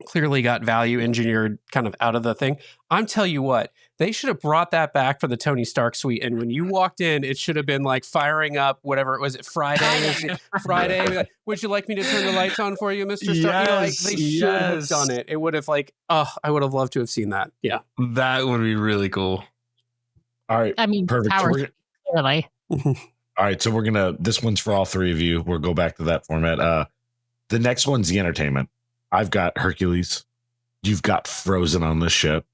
clearly got value engineered kind of out of the thing. I'm tell you what, they should have brought that back for the Tony Stark suite. And when you walked in, it should have been like firing up whatever it was. Friday. Would you like me to turn the lights on for you, Mr. Stark? They should have done it. It would have I would have loved to have seen that. Yeah, that would be really cool. All right, I mean, perfect. Really. All right, so this one's for all 3 of you. We'll go back to that format. The next one's the entertainment. I've got Hercules. You've got Frozen on the ship.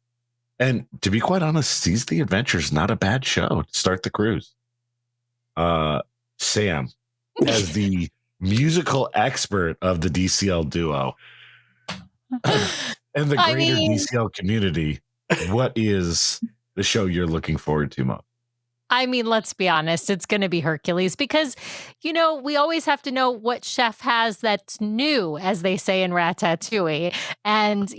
And to be quite honest, Seize the Adventure's not a bad show to start the cruise. Sam, as the musical expert of the DCL Duo and the greater DCL community, what is the show you're looking forward to most? I mean, let's be honest, it's going to be Hercules because, we always have to know what chef has that's new, as they say in Ratatouille. And,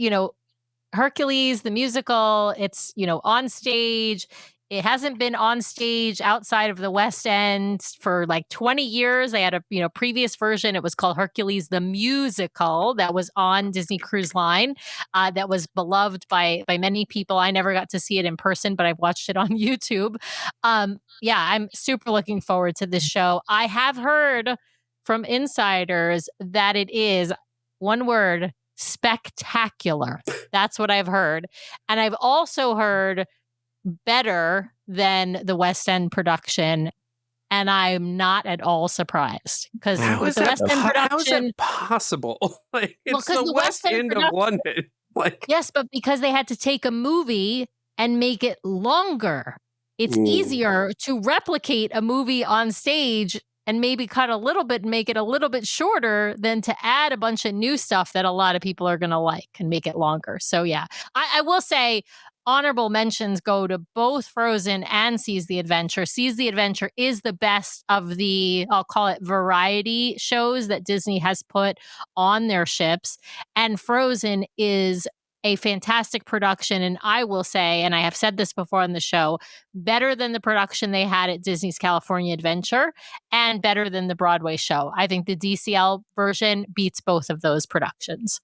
Hercules, the musical, it's, on stage. It hasn't been on stage outside of the West End for like 20 years. They had a previous version. It was called Hercules the Musical that was on Disney Cruise Line that was beloved by many people. I never got to see it in person, but I've watched it on YouTube. I'm super looking forward to this show. I have heard from insiders that it is, one word, spectacular. That's what I've heard. And I've also heard better than the West End production, and I'm not at all surprised because with the West End production, how is that possible? It's the West End of London. Yes, but because they had to take a movie and make it longer, it's easier to replicate a movie on stage and maybe cut a little bit and make it a little bit shorter than to add a bunch of new stuff that a lot of people are going to like and make it longer. So yeah, I will say honorable mentions go to both Frozen and Seize the Adventure. Seize the Adventure is the best of the, I'll call it variety shows that Disney has put on their ships. And Frozen is a fantastic production. And I will say, and I have said this before on the show, better than the production they had at Disney's California Adventure and better than the Broadway show. I think the DCL version beats both of those productions.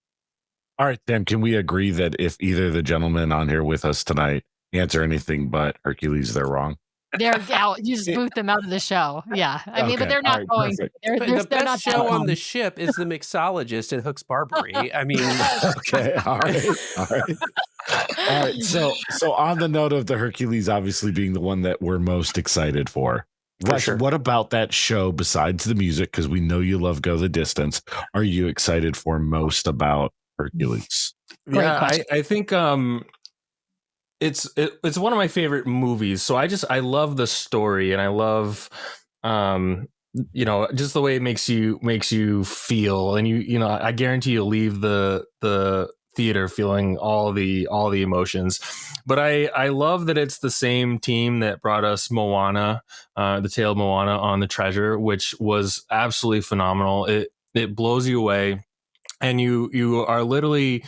All right, Sam, can we agree that if either of the gentlemen on here with us tonight answer anything but Hercules, they're wrong? They're out. You just boot them out of the show. Yeah. I mean, but they're not going. The best show on the ship is The Mixologist at Hook's Barbary. I mean, okay. All right. So on the note of the Hercules obviously being the one that we're most excited for. Sure. What about that show besides the music? Because we know you love Go the Distance. Are you excited for most about Hercules? Yeah, I think it's one of my favorite movies. So I love the story, and I love just the way it makes you feel, and I guarantee you'll leave the theater feeling all the emotions. But I love that it's the same team that brought us Moana, the Tale of Moana on the Treasure, which was absolutely phenomenal. It blows you away. And you are literally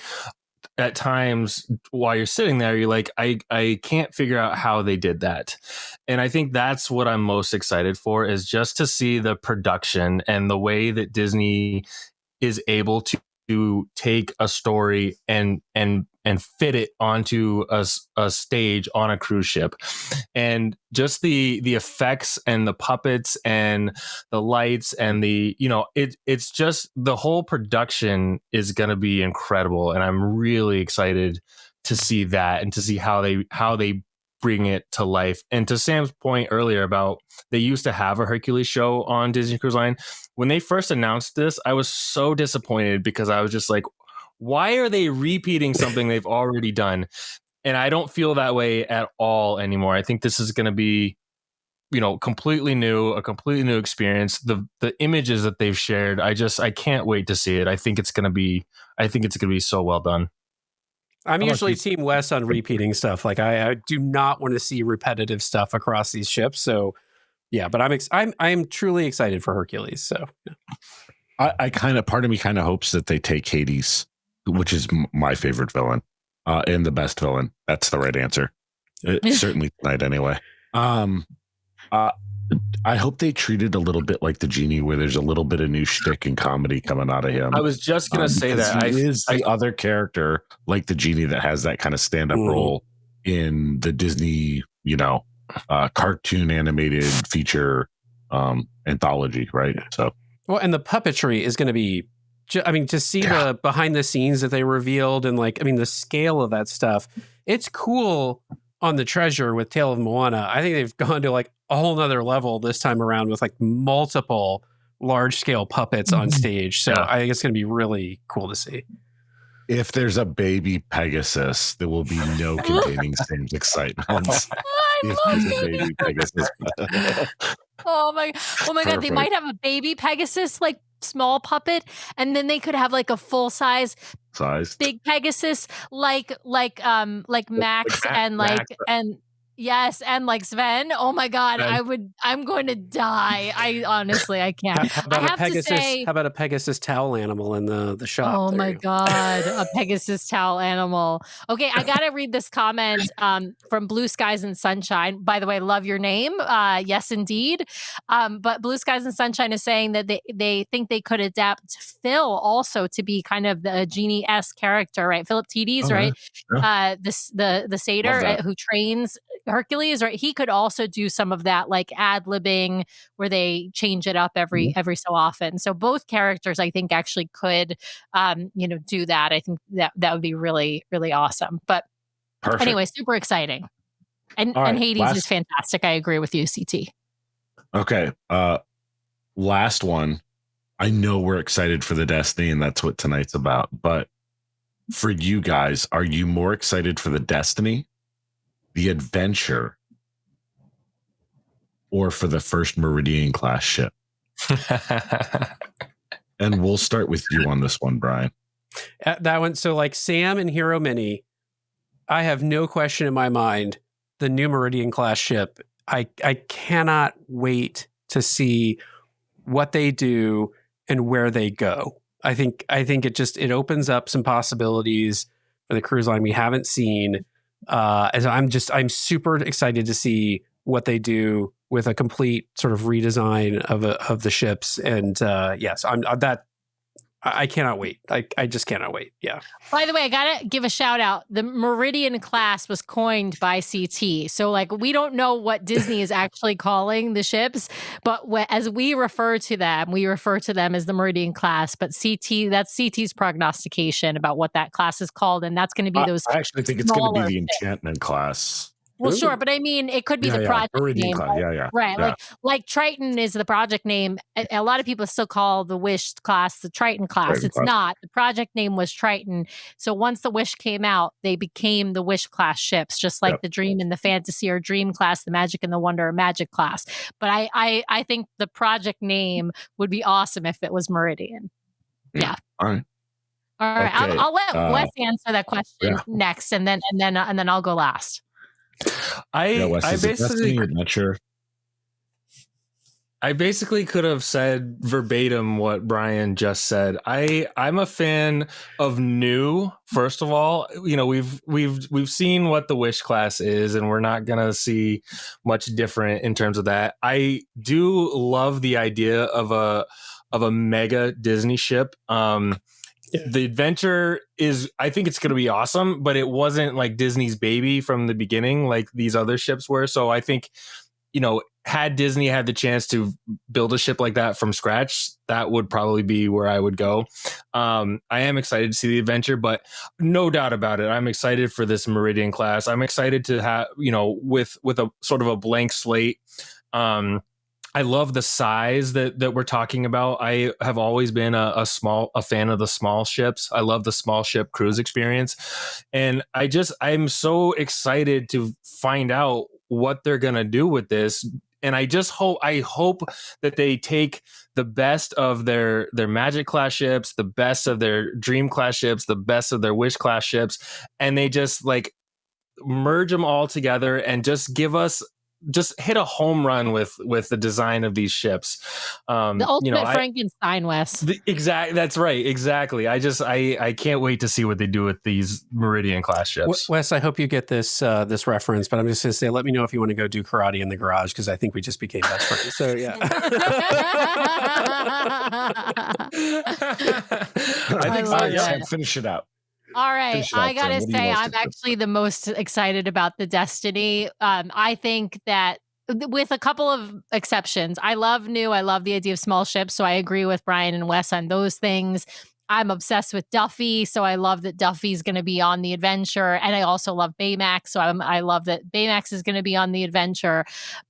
at times while you're sitting there, you're like, I can't figure out how they did that. And I think that's what I'm most excited for, is just to see the production and the way that Disney is able to take a story and fit it onto a stage on a cruise ship. And just the effects and the puppets and the lights and it's just the whole production is going to be incredible. And I'm really excited to see that and to see how they bring it to life. And to Sam's point earlier about they used to have a Hercules show on Disney Cruise Line. When they first announced this, I was so disappointed because I was just like, why are they repeating something they've already done? And I don't feel that way at all anymore. I think this is going to be, completely new, a completely new experience. The images that they've shared, I can't wait to see it. I think it's going to be so well done. I'm usually Team Wes on repeating stuff. Like I do not want to see repetitive stuff across these ships. So yeah, but I'm truly excited for Hercules. So yeah. Part of me kind of hopes that they take Hades, which is my favorite villain, and the best villain. That's the right answer. Certainly tonight anyway. I hope they treat it a little bit like the genie, where there's a little bit of new shtick and comedy coming out of him. I was just gonna say that he is the other character like the genie that has that kind of stand-up role in the Disney, cartoon animated feature anthology, right? So well, and the puppetry is going to be. To see the behind the scenes that they revealed and the scale of that stuff, it's cool on the Treasure with Tale of Moana. I think they've gone to a whole nother level this time around with multiple large scale puppets on stage. So I think it's going to be really cool to see. If there's a baby Pegasus, there will be no containing Sam's excitement. If there's a baby Pegasus. Oh my God. They might have a baby Pegasus, small puppet, and then they could have a full size big Pegasus like Max and and yes, and Sven. Oh my God, I'm going to die. I can't. How about a Pegasus towel animal in the shop? Oh my God, a Pegasus towel animal. Okay, I gotta read this comment from Blue Skies and Sunshine. By the way, love your name. Yes, indeed. But Blue Skies and Sunshine is saying that they think they could adapt Phil also to be kind of the genie-esque character, right? Philip Tides, right? Yeah. The satyr who trains Hercules, right? He could also do some of that ad-libbing where they change it up every so often. So both characters, I think, actually could do that. I think that would be really, really awesome. But anyway, super exciting. And Hades is fantastic. I agree with you, CT. Okay. Last one. I know we're excited for the Destiny, and that's what tonight's about. But for you guys, are you more excited for the Destiny, the Adventure, or for the first Meridian class ship? And we'll start with you on this one, Brian. That one. So Sam and Hero Mini, I have no question in my mind. The new Meridian class ship, I cannot wait to see what they do and where they go. I think it opens up some possibilities for the cruise line we haven't seen. I'm super excited to see what they do with a complete sort of redesign of the ships. And yes, I cannot wait. I just cannot wait. Yeah. By the way, I gotta give a shout out. The Meridian class was coined by CT. So we don't know what Disney is actually calling the ships, but as we refer to them as the Meridian class. But that's CT's prognostication about what that class is called, and that's going to be those. I actually think it's going to be the Enchantment class. Well, sure, but I mean, it could be the project name. Class. Right. Yeah. Like Triton is the project name. A lot of people still call the Wish class the Triton class. It's not. The project name was Triton. So once the Wish came out, they became the Wish class ships, just like the Dream and the Fantasy or Dream class, the Magic and the Wonder or Magic class. But I think the project name would be awesome if it was Meridian. Yeah. All right. Okay. I'll let Wes answer that question next, and then I'll go last. I basically not sure. I basically could have said verbatim what Brian just said. I'm a fan of new. First of all, we've seen what the Wish class is, and we're not gonna see much different in terms of that. I do love the idea of a mega Disney ship. The adventure is, I think it's going to be awesome, but it wasn't like Disney's baby from the beginning, like these other ships were. So I think, had Disney had the chance to build a ship like that from scratch, that would probably be where I would go. I am excited to see the adventure, but no doubt about it, I'm excited for this Meridian class. I'm excited to have, with a sort of a blank slate. I love the size that we're talking about. I have always been a fan of the small ships. I love the small ship cruise experience. And I'm so excited to find out what they're going to do with this. And I hope that they take the best of their Magic class ships, the best of their Dream class ships, the best of their Wish class ships, and they just like merge them all together and just hit a home run with the design of these ships. The ultimate Frankenstein, Wes. That's right. Exactly. I can't wait to see what they do with these Meridian class ships. Wes, I hope you get this reference, but I'm just going to say, let me know if you want to go do karate in the garage, because I think we just became best friends. So yeah. I think finish it out. All right. I got to say, I'm actually the most excited about the Destiny. I think that with a couple of exceptions, I love the idea of small ships. So I agree with Brian and Wes on those things. I'm obsessed with Duffy. So I love that Duffy's going to be on the adventure. And I also love Baymax. So I love that Baymax is going to be on the adventure.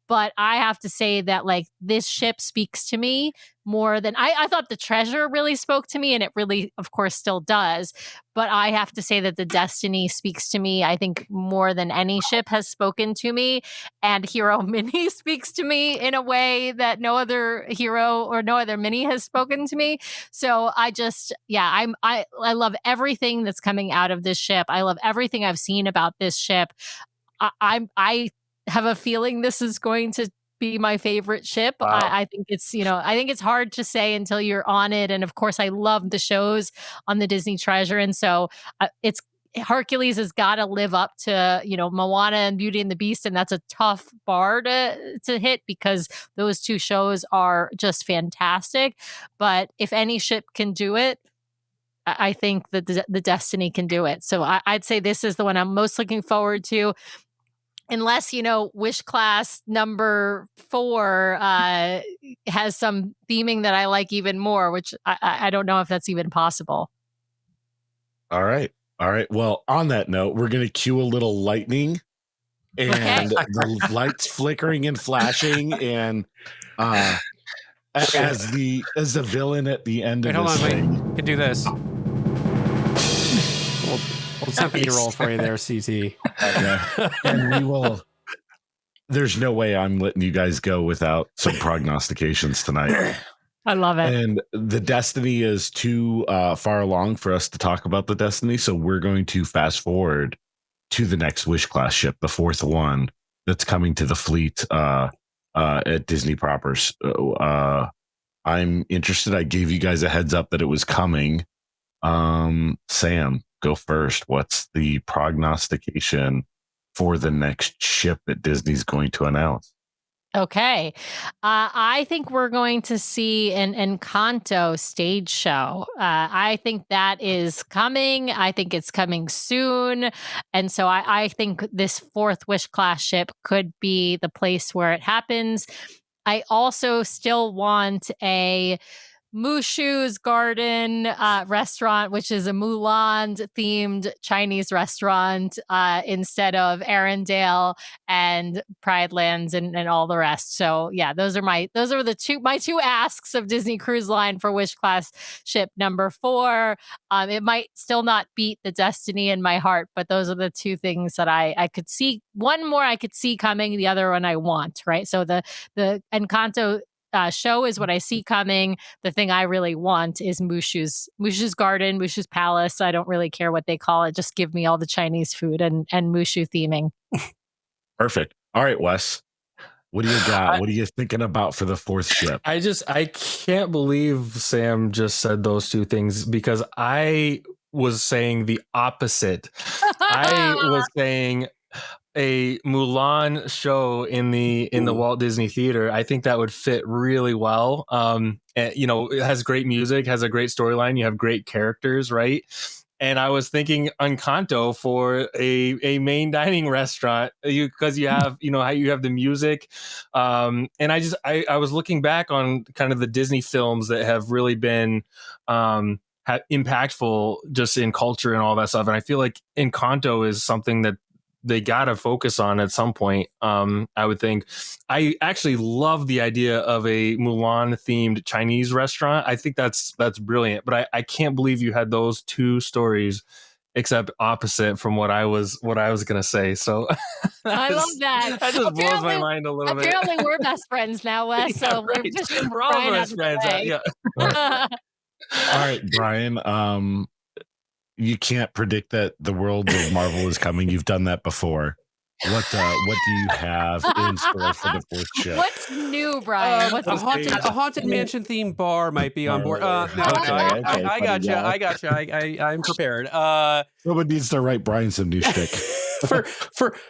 But I have to say that like this ship speaks to me more than I thought the Treasure really spoke to me, and it really, of course, still does. But I have to say that the Destiny speaks to me, I think, more than any ship has spoken to me. And Hero Mini speaks to me in a way that no other hero or no other mini has spoken to me. So I love everything that's coming out of this ship. I love everything I've seen about this ship. I have a feeling this is going to be my favorite ship. Wow. I think it's hard to say until you're on it. And of course, I love the shows on the Disney Treasure. And so Hercules has got to live up to, Moana and Beauty and the Beast. And that's a tough bar to hit because those two shows are just fantastic. But if any ship can do it, I think that the Destiny can do it. So I'd say this is the one I'm most looking forward to. Unless, Wish Class number 4 has some theming that I like even more, which I don't know if that's even possible. All right. Well, on that note, we're going to cue a little lightning and the lights flickering and flashing, and as the villain at the end of this thing. You can do this. Well, something to roll for you there, CT. Okay. And there's no way I'm letting you guys go without some prognostications tonight. I love it. And the Destiny is too far along for us to talk about the Destiny. So we're going to fast forward to the next Wish class ship, the 4th one that's coming to the fleet at Disney Propers. I'm interested. I gave you guys a heads up that it was coming. Sam, go first. What's the prognostication for the next ship that Disney's going to announce? Okay. I think we're going to see an Encanto stage show. I think that is coming. I think it's coming soon. And so I think this 4th Wish class ship could be the place where it happens. I also still want a Mushu's Garden restaurant, which is a Mulan themed Chinese restaurant instead of Arendelle and Pride Lands and all the rest. So yeah, those are my two asks of Disney Cruise Line for Wish class ship number 4. It might still not beat the Destiny in my heart, but those are the two things that I could see. One more I could see coming, the other one I want, right? So the Encanto show is what I see coming. The thing I really want is Mushu's Garden, Mushu's Palace. I don't really care what they call it. Just give me all the Chinese food and Mushu theming. Perfect. All right, Wes. What do you got? What are you thinking about for the 4th ship? I can't believe Sam just said those two things, because I was saying the opposite. I was saying a Mulan show in the Walt Disney Theater, I think that would fit really well. And, it has great music, has a great storyline. You have great characters, right? And I was thinking Encanto for a main dining restaurant, because you have, how you have the music. And I was looking back on kind of the Disney films that have really been impactful just in culture and all that stuff. And I feel like Encanto is something that they got to focus on at some point. I would think. I actually love the idea of a Mulan themed Chinese restaurant. I think that's brilliant, but I can't believe you had those two stories except opposite from what I was going to say. So I love that. That just blows my mind a little bit. Apparently we're best friends now, Wes. So we're just all best friends. Yeah. All right, Brian. You can't predict that the world of Marvel is coming. You've done that before. What do you have in store for the fourth show? What's new, Brian? What's a haunted mansion themed bar might be on board. I gotcha. I'm prepared. Someone needs to write Brian some new shtick.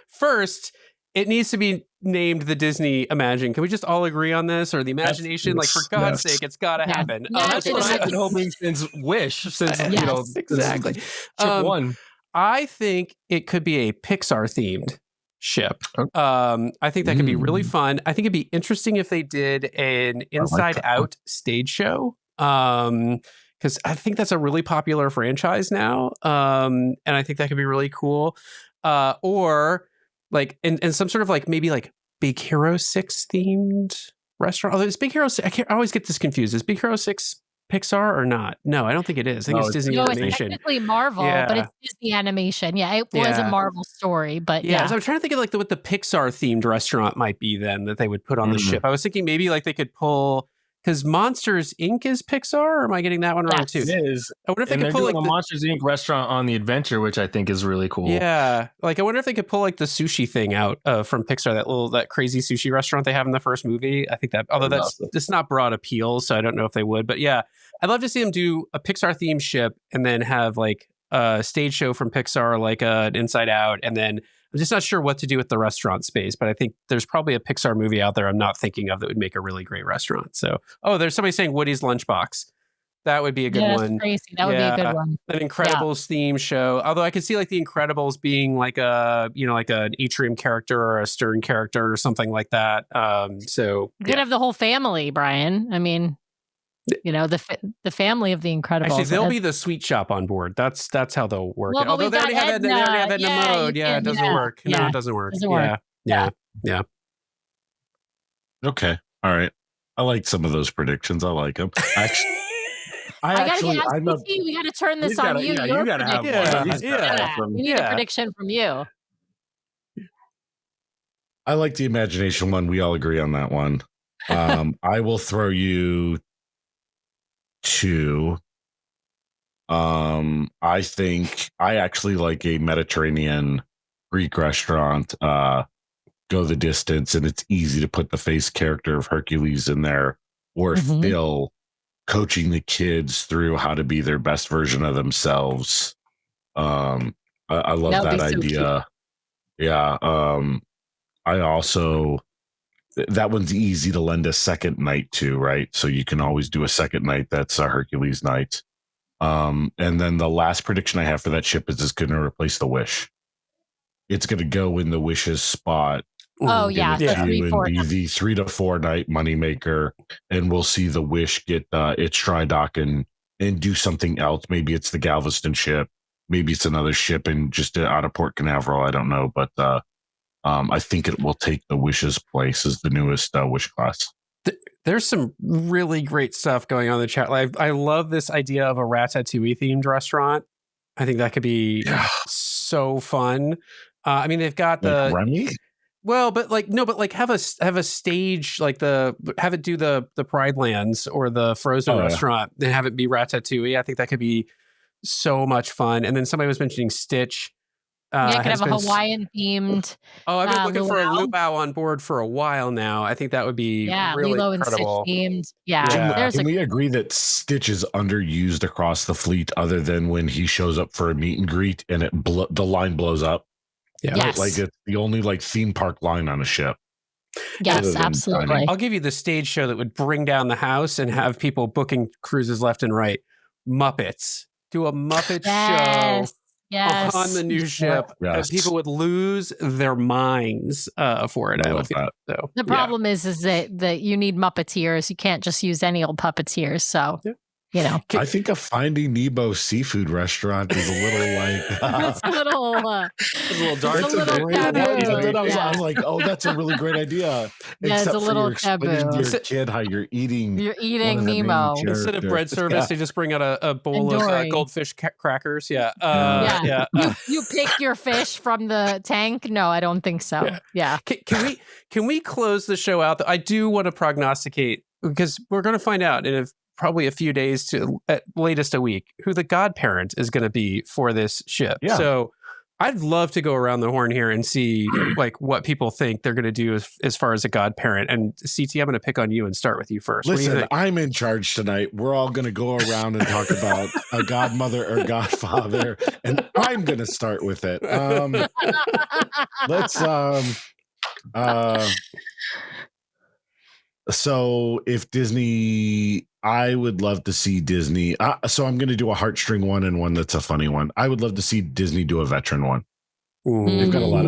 First, it needs to be named the Disney Imagine. Can we just all agree on this? Or the imagination? Like, for God's sake, it's got to happen. That's what I've been hoping since Wish, since, exactly. Chip one. I think it could be a Pixar themed ship. I think that could be really fun. I think it'd be interesting if they did an Inside Out stage show. Because I think that's a really popular franchise now. And I think that could be really cool. Or like in some sort of like maybe like Big Hero 6 themed restaurant. Although it's Big Hero 6, I always get this confused. Is Big Hero 6 Pixar or not? No, I don't think it is. I think it's Disney Animation. It's technically Marvel, but it's Disney Animation. Yeah, it was a Marvel story, but So I'm trying to think of like what the Pixar themed restaurant might be then that they would put on the ship. I was thinking maybe like they could pull, because Monsters Inc. is Pixar, or am I getting that one wrong too? It is. I wonder if they could pull like a Monsters Inc. restaurant on the Adventure, which I think is really cool. Yeah, like I wonder if they could pull like the sushi thing out from Pixar, that crazy sushi restaurant they have in the first movie. I think that, although that's just not broad appeal, so I don't know if they would. But yeah, I'd love to see them do a Pixar themed ship and then have like a stage show from Pixar, like an Inside Out, and then I'm just not sure what to do with the restaurant space, but I think there's probably a Pixar movie out there I'm not thinking of that would make a really great restaurant. So, there's somebody saying Woody's Lunchbox. That would be a good one. Crazy. That would be a good one. An Incredibles theme show. Although I could see like the Incredibles being like like an Atrium character or a Stern character or something like that. So you could have the whole family, Brian. I mean, the family of the Incredibles. Actually, they'll be the sweet shop on board. That's how they'll work. Well, although they already have Edna Mode. Yeah, it doesn't work. Yeah. No, it doesn't work. Yeah. Okay. All right. I like some of those predictions. I like them. We got to turn this on you. You got to have one. We need a prediction from you. I like the imagination one. We all agree on that one. I will throw you two. I think I actually like a Mediterranean Greek restaurant. Go the distance, and it's easy to put the face character of Hercules in there, or Phil coaching the kids through how to be their best version of themselves. I love that idea. Yeah. I also, that one's easy to lend a second night to, right? So you can always do a second night that's a Hercules night. And then the last prediction I have for that ship is it's going to replace the Wish. It's going to go in the Wish's spot. Oh, yeah. Be the 3 to 4 night moneymaker, and we'll see the Wish get its dry dock and do something else. Maybe it's the Galveston ship. Maybe it's another ship and just out of Port Canaveral. I don't know, but I think it will take the Wish's place as the newest Wish class. There's some really great stuff going on in the chat. I love this idea of a Ratatouille themed restaurant. I think that could be so fun. I mean, they've got the Remy. Well, but have a stage, like have it do the Pride Lands or the Frozen restaurant, and have it be Ratatouille. I think that could be so much fun. And then somebody was mentioning Stitch. Could have a Hawaiian themed. I've been looking for a luau on board for a while now. I think that would be really Lilo incredible. And Stitch themed. Can we agree that Stitch is underused across the fleet, other than when he shows up for a meet and greet and the line blows up? Yeah. Yes. Like it's the only like theme park line on a ship. Yes, other than absolutely. dining. I'll give you the stage show that would bring down the house and have people booking cruises left and right. Muppets. Do a Muppet Yes. show Yes. on the new ship. Yes. And people would lose their minds for it. I I would love feel. that. So, The problem is that you need Muppeteers. You can't just use any old puppeteers. So, Yeah. you know. I think a Finding Nemo seafood restaurant is a little like It's a little It's a little dark. It's a little great taboo. idea. And then I Yeah. was like, oh, that's a really great idea. Yeah, it's Except a for little you're explaining taboo. to your kid how you're eating. You're one eating of the main Nemo. instead of bread characters. service, Yeah. they just bring out a bowl And of Dory. goldfish crackers. Yeah. Yeah. Yeah. You pick your fish from the tank? No, I don't think so. Yeah. Yeah. Can we close the show out? I do want to prognosticate because we're going to find out in probably a few days to at latest a week who the godparent is going to be for this ship. Yeah. So I'd love to go around the horn here and see like what people think they're going to do as far as a godparent. And CT, I'm going to pick on you and start with you first. What do you Listen, think? I'm in charge tonight. We're all going to go around and talk about a godmother or godfather, and I'm going to start with it. Let's so if Disney, I would love to see Disney. So I'm going to do a heartstring one and one that's a funny one. I would love to see Disney do a veteran one. They've got a lot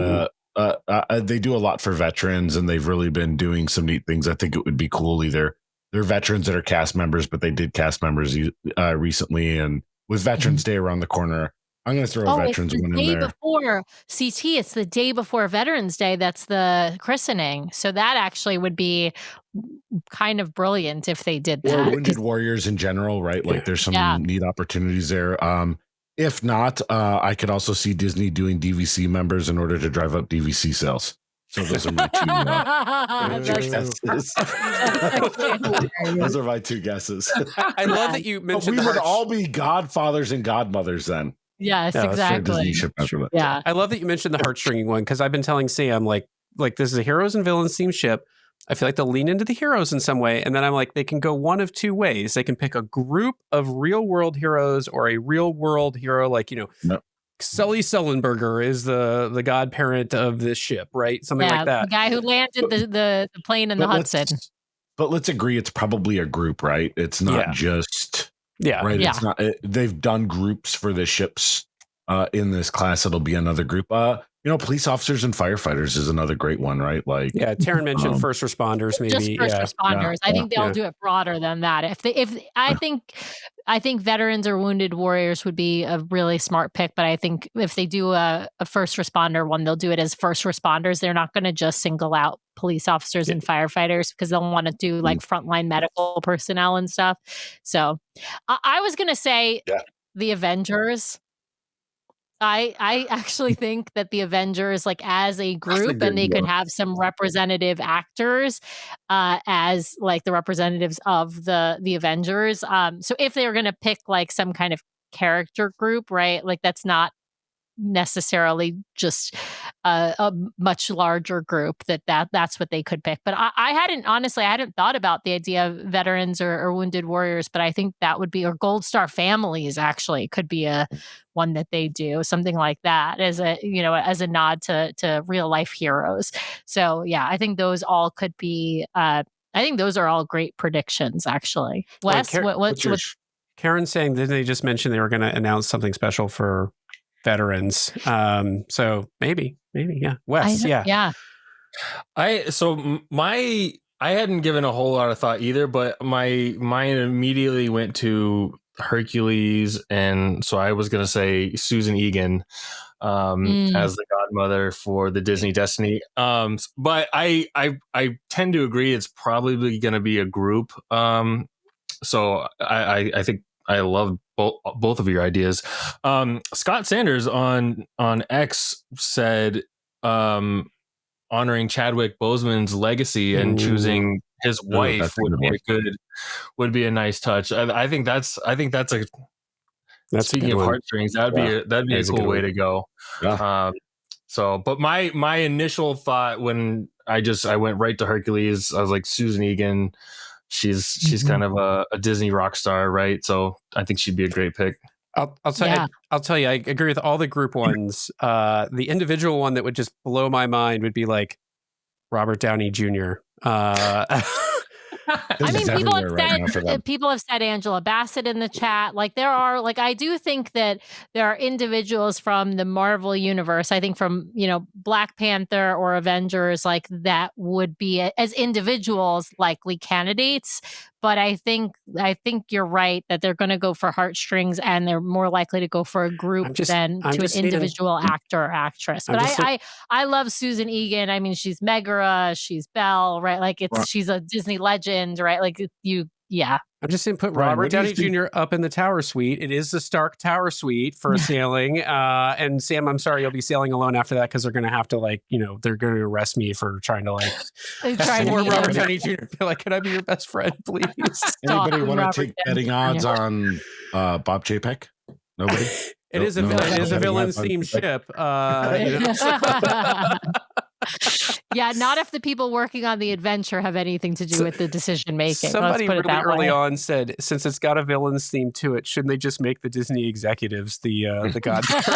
of they do a lot for veterans, and they've really been doing some neat things. I think it would be cool. Either they're veterans that are cast members, but they did cast members recently, and with Veterans Day around the corner, I'm going to throw a veterans it's the one day in there. before CT. It's the day before Veterans Day. That's the christening. So that actually would be kind of brilliant if they did Or that. Wounded Warriors in general, right? Like there's some neat opportunities there. If not, I could also see Disney doing DVC members in order to drive up DVC sales. So those are my two guesses. Those are my two guesses. I love that you But mentioned we would all be godfathers and godmothers then. Yes, Yeah, that's right, exactly. Disney ship after that. Yeah. I love that you mentioned the heartstringing one because I've been telling Sam like this is a heroes and villains themed ship. I feel like they'll lean into the heroes in some way, and then I'm like they can go one of two ways. They can pick a group of real world heroes or a real world hero, like Sully Sullenberger is the godparent of this ship, right? Something like that. The guy who landed the plane in the Hudson. But let's agree, it's probably a group, right? It's not just right. Yeah. It's not. They've done groups for the ships in this class. It'll be another group. Police officers and firefighters is another great one, right? Like, Taryn mentioned first responders, maybe just first responders. I think they'll do it broader than that. I think veterans or wounded warriors would be a really smart pick, but I think if they do a first responder one, they'll do it as first responders. They're not going to just single out police officers and firefighters because they'll want to do like frontline medical personnel and stuff. So I was going to say the Avengers. I actually think that the Avengers, like as a group, and they could have some representative actors as like the representatives of the Avengers. So if they were going to pick like some kind of character group, right? Like that's not necessarily just a much larger group that's what they could pick. But I hadn't thought about the idea of veterans or wounded warriors, but I think that would be, or Gold Star families actually could be a one that they do, something like that as a nod to real life heroes. So yeah, I think those all could be I think those are all great predictions actually. Wes, what's Karen's saying, didn't they just mention they were going to announce something special for veterans? So maybe, yeah. Wes, yeah. I hadn't given a whole lot of thought either, but my mind immediately went to Hercules, and so I was going to say Susan Egan as the godmother for the Disney Destiny. But I tend to agree it's probably going to be a group. So I think I love both of your ideas. Scott Sanders on X said honoring Chadwick Boseman's legacy and choosing his wife would be a nice touch. I think that's speaking of heartstrings, that'd be a cool way to go. Yeah. But my initial thought when I went right to Hercules, I was like Susan Egan. She's kind of a Disney rock star, right? So I think she'd be a great pick. I'll tell Yeah. I'll tell you, I agree with all the group ones. The individual one that would just blow my mind would be like Robert Downey Jr. I mean, people have everywhere right now for them. said people have said Angela Bassett in the chat. Like there are, like I do think that there are individuals from the Marvel universe. I think from Black Panther or Avengers, like that would be as individuals likely candidates. But I think you're right that they're going to go for heartstrings, and they're more likely to go for a group than to an individual actor or actress. But I love Susan Egan. I mean, she's Megara, she's Belle, right? Like she's a Disney legend, right? Like yeah. I'm just saying, put Brian, Robert Downey Jr. up in the Tower Suite. It is the Stark Tower Suite for sailing. And Sam, I'm sorry, you'll be sailing alone after that because they're going to have to they're going to arrest me for trying to more Robert Downey Jr. Be like, could I be your best friend, please? Anybody want to take betting odds on Bob Chapek? Nobody. It is a villain themed ship. Yeah, not if the people working on the adventure have anything to do with the decision making. Somebody really early on said, since it's got a villain's theme to it, shouldn't they just make the Disney executives the godparents?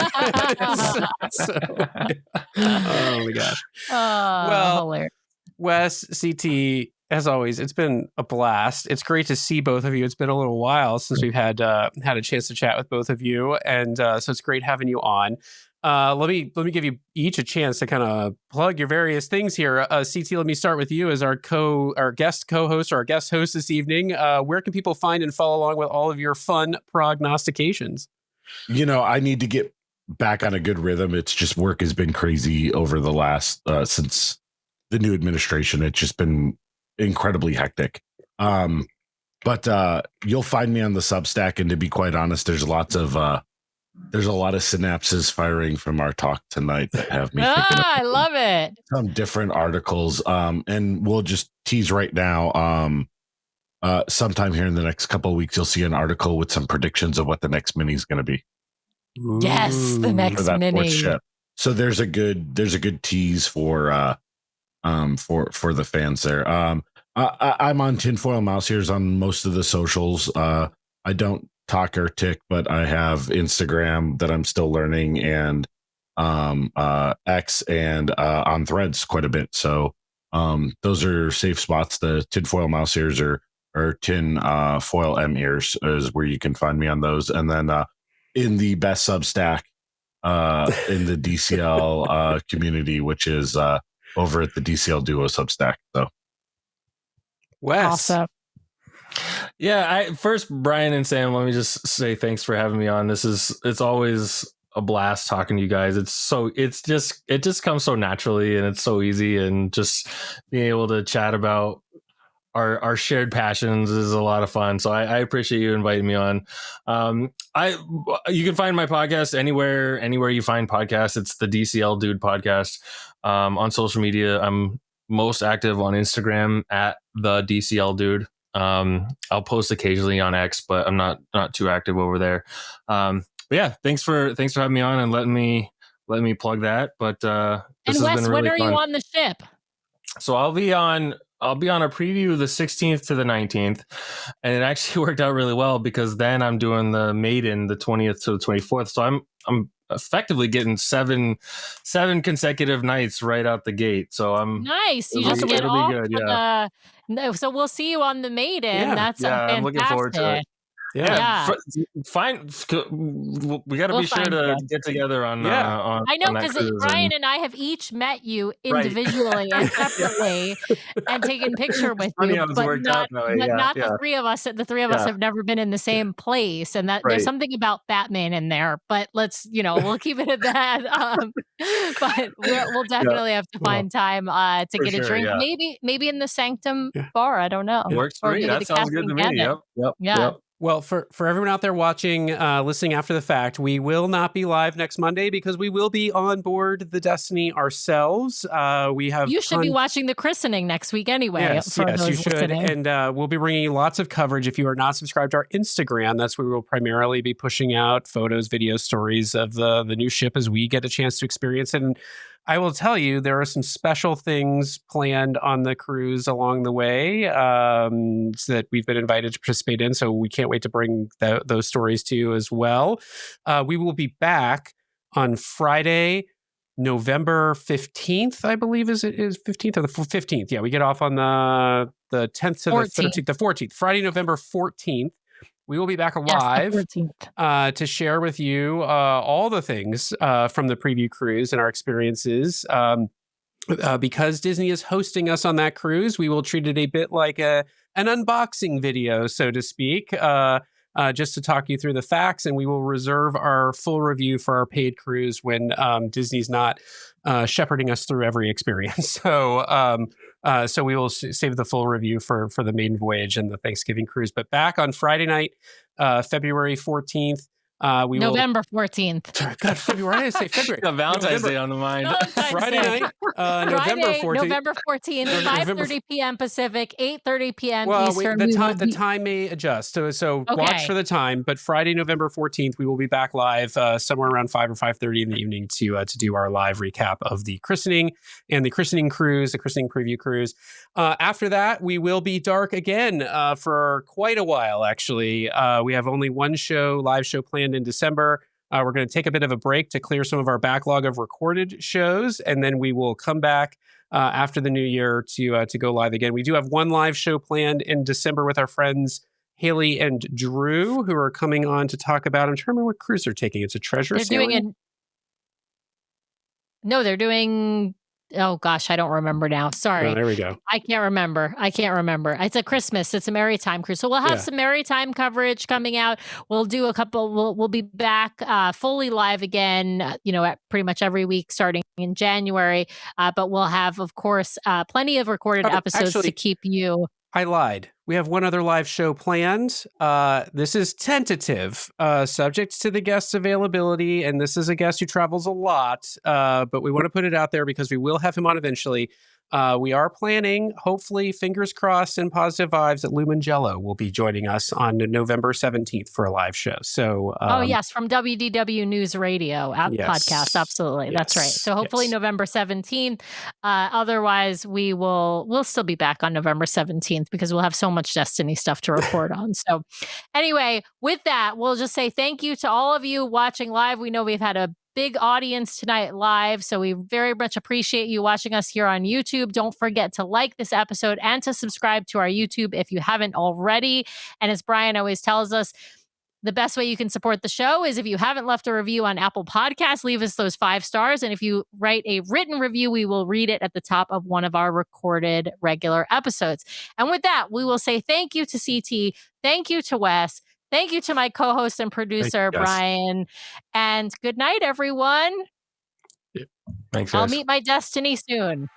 Oh my gosh. Well, hilarious. Wes, CT, as always, it's been a blast. It's great to see both of you. It's been a little while since we've had a chance to chat with both of you, and so it's great having you on. Let me give you each a chance to kind of plug your various things here. CT, let me start with you as our guest co-host or our guest host this evening. Where can people find and follow along with all of your fun prognostications? I need to get back on a good rhythm. It's just work has been crazy over the last since the new administration. It's just been incredibly hectic. But you'll find me on the Substack, and to be quite honest, there's a lot of synapses firing from our talk tonight that have me. I love it. Some different articles, and we'll just tease right now. Sometime here in the next couple of weeks, you'll see an article with some predictions of what the next mini is going to be. Yes, the next mini. So there's a good tease for the fans there. I'm on Tinfoil Mouse Ears on most of the socials. I don't talk or tick, but I have Instagram that I'm still learning, and X, and on Threads quite a bit. So those are safe spots. The Tinfoil Mouse Ears or Tin Foil M Ears is where you can find me on those. And then in the best Substack in the DCL community, which is over at the DCL Duo Substack. So Wes. Awesome. Yeah, first, Brian and Sam, let me just say thanks for having me on. It's always a blast talking to you guys. It just comes so naturally, and it's so easy, and just being able to chat about our shared passions is a lot of fun. So I appreciate you inviting me on. You can find my podcast anywhere you find podcasts. It's the DCL Dude podcast. On social media, I'm most active on Instagram at the DCL Dude. I'll post occasionally on X, but I'm not too active over there. But yeah, thanks for having me on and letting me plug that. But this and has Wes, been really when are fun. you on the ship? So I'll be on a preview the 16th to the 19th, and it actually worked out really well because then I'm doing the maiden the 20th to the 24th. So I'm effectively getting seven consecutive nights right out the gate. So I'm nice. You just get off. Good, yeah. So we'll see you on the maiden. Yeah. That's fantastic. I'm looking forward to it. Yeah. Fine. We got to be sure to get together on. On I know, because Brian and I have each met you individually and separately and taken picture with you, but not the three of us. The three of us have never been in the same place, and that there's something about Batman in there. But let's, we'll keep it at that. But we'll definitely have to find time to get a drink. Yeah. Maybe in the Sanctum bar. I don't know. Works for me. That sounds good to me. Yep. Well, for everyone out there watching, listening after the fact, we will not be live next Monday because we will be on board the Destiny ourselves. You should be watching the christening next week anyway. Yes, you should. And we'll be bringing you lots of coverage. If you are not subscribed to our Instagram, that's where we'll primarily be pushing out photos, videos, stories of the new ship as we get a chance to experience it. And I will tell you, there are some special things planned on the cruise along the way that we've been invited to participate in. So we can't wait to bring those stories to you as well. We will be back on Friday, November 15th, I believe is 15th or the 15th. Yeah, we get off on the 10th to 14th. The 13th, the 14th, Friday, November 14th. We will be back live to share with you all the things from the preview cruise and our experiences. Because Disney is hosting us on that cruise, we will treat it a bit like an unboxing video, so to speak, just to talk you through the facts. And we will reserve our full review for our paid cruise when Disney's not shepherding us through every experience. So we will save the full review for the maiden voyage and the Thanksgiving cruise. But back on Friday night, February 14th. November 14th. Sorry, God, February. I say February. Got Valentine's Day on the mind. Friday night, November 14th. November 14th, 5:30 p.m. Pacific, 8:30 p.m. Eastern. The time may adjust. So watch for the time. But Friday, November 14th, we will be back live somewhere around 5 or 5:30 in the evening to do our live recap of the christening and the christening cruise, the christening preview cruise. After that, we will be dark again for quite a while, actually. We have only one live show planned in December. We're going to take a bit of a break to clear some of our backlog of recorded shows, and then we will come back after the new year to go live again. We do have one live show planned in December with our friends Haley and Drew, who are coming on to talk about, I'm trying to remember what cruise they're taking. It's a treasure sailing? They're doing... Oh gosh, I don't remember now. Sorry. Oh, there we go. I can't remember. It's a Christmas. It's a maritime cruise. So we'll have some maritime coverage coming out. We'll do a couple. We'll be back fully live again, at pretty much every week starting in January. But we'll have, of course, plenty of recorded episodes to keep you. I lied. We have one other live show planned. This is tentative, subject to the guest's availability, and this is a guest who travels a lot, but we want to put it out there because we will have him on eventually. We are planning, hopefully, fingers crossed and positive vibes, that Lou Mangello will be joining us on November 17th for a live show. So, yes, from WDW News Radio podcast. Absolutely. Yes. That's right. So hopefully November 17th. Otherwise, we'll still be back on November 17th because we'll have so much Destiny stuff to report on. So anyway, with that, we'll just say thank you to all of you watching live. We know we've had a big audience tonight live, so we very much appreciate you watching us here on YouTube. Don't forget to like this episode and to subscribe to our YouTube if you haven't already. And as Brian always tells us, the best way you can support the show is if you haven't left a review on Apple Podcasts, leave us those 5 stars. And if you write a written review, we will read it at the top of one of our recorded regular episodes. And with that, we will say thank you to CT, thank you to Wes, thank you to my co-host and producer, Brian. And good night, everyone. Yeah. Thanks, guys. I'll meet my destiny soon.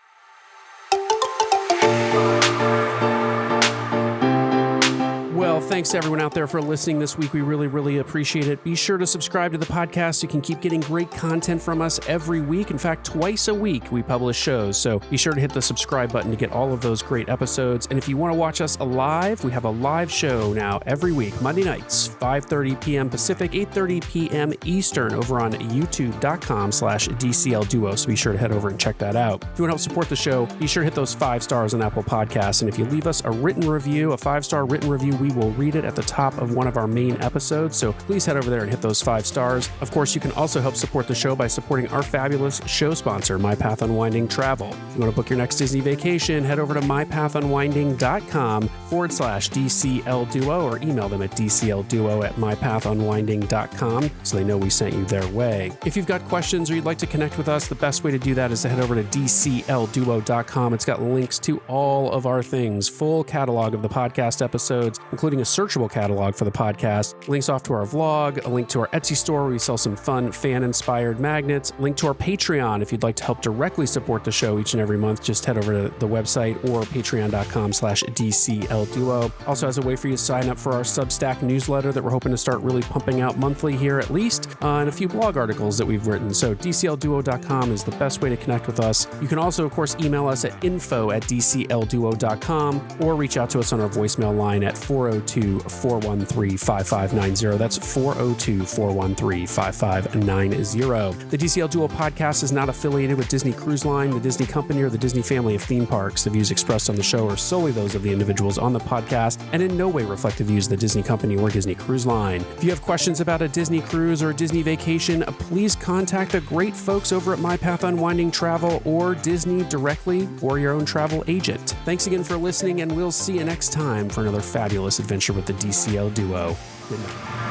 Well, thanks to everyone out there for listening this week. We really, really appreciate it. Be sure to subscribe to the podcast so you can keep getting great content from us every week. In fact, twice a week we publish shows. So be sure to hit the subscribe button to get all of those great episodes. And if you want to watch us live, we have a live show now every week, Monday nights, 5:30 p.m. Pacific, 8:30 p.m. Eastern over on youtube.com/DCL Duo. So be sure to head over and check that out. If you want to help support the show, be sure to hit those 5 stars on Apple Podcasts. And if you leave us a written review, a 5-star written review, we will read it at the top of one of our main episodes. So please head over there and hit those 5 stars. Of course, you can also help support the show by supporting our fabulous show sponsor, My Path Unwinding Travel. If you want to book your next Disney vacation, head over to mypathunwinding.com/DCL Duo or email them at DCLDuo@mypathunwinding.com so they know we sent you their way. If you've got questions or you'd like to connect with us, the best way to do that is to head over to DCLDuo.com. It's got links to all of our things, full catalog of the podcast episodes, including a searchable catalog for the podcast, links off to our vlog, a link to our Etsy store where we sell some fun fan-inspired magnets, link to our Patreon if you'd like to help directly support the show each and every month. Just head over to the website or patreon.com/DCL Duo. Also has a way for you to sign up for our Substack newsletter that we're hoping to start really pumping out monthly here at least, and a few blog articles that we've written. So DCLDuo.com is the best way to connect with us. You can also, of course, email us at info@DCLDuo.com or reach out to us on our voicemail line at 402 402-413-5590. That's 402-413-5590. The DCL Duo podcast is not affiliated with Disney Cruise Line, the Disney Company, or the Disney family of theme parks. The views expressed on the show are solely those of the individuals on the podcast and in no way reflect the views of the Disney Company or Disney Cruise Line. If you have questions about a Disney cruise or a Disney vacation, please contact the great folks over at My Path Unwinding Travel or Disney directly or your own travel agent. Thanks again for listening, and we'll see you next time for another fabulous adventure with the DCL Duo. Good night.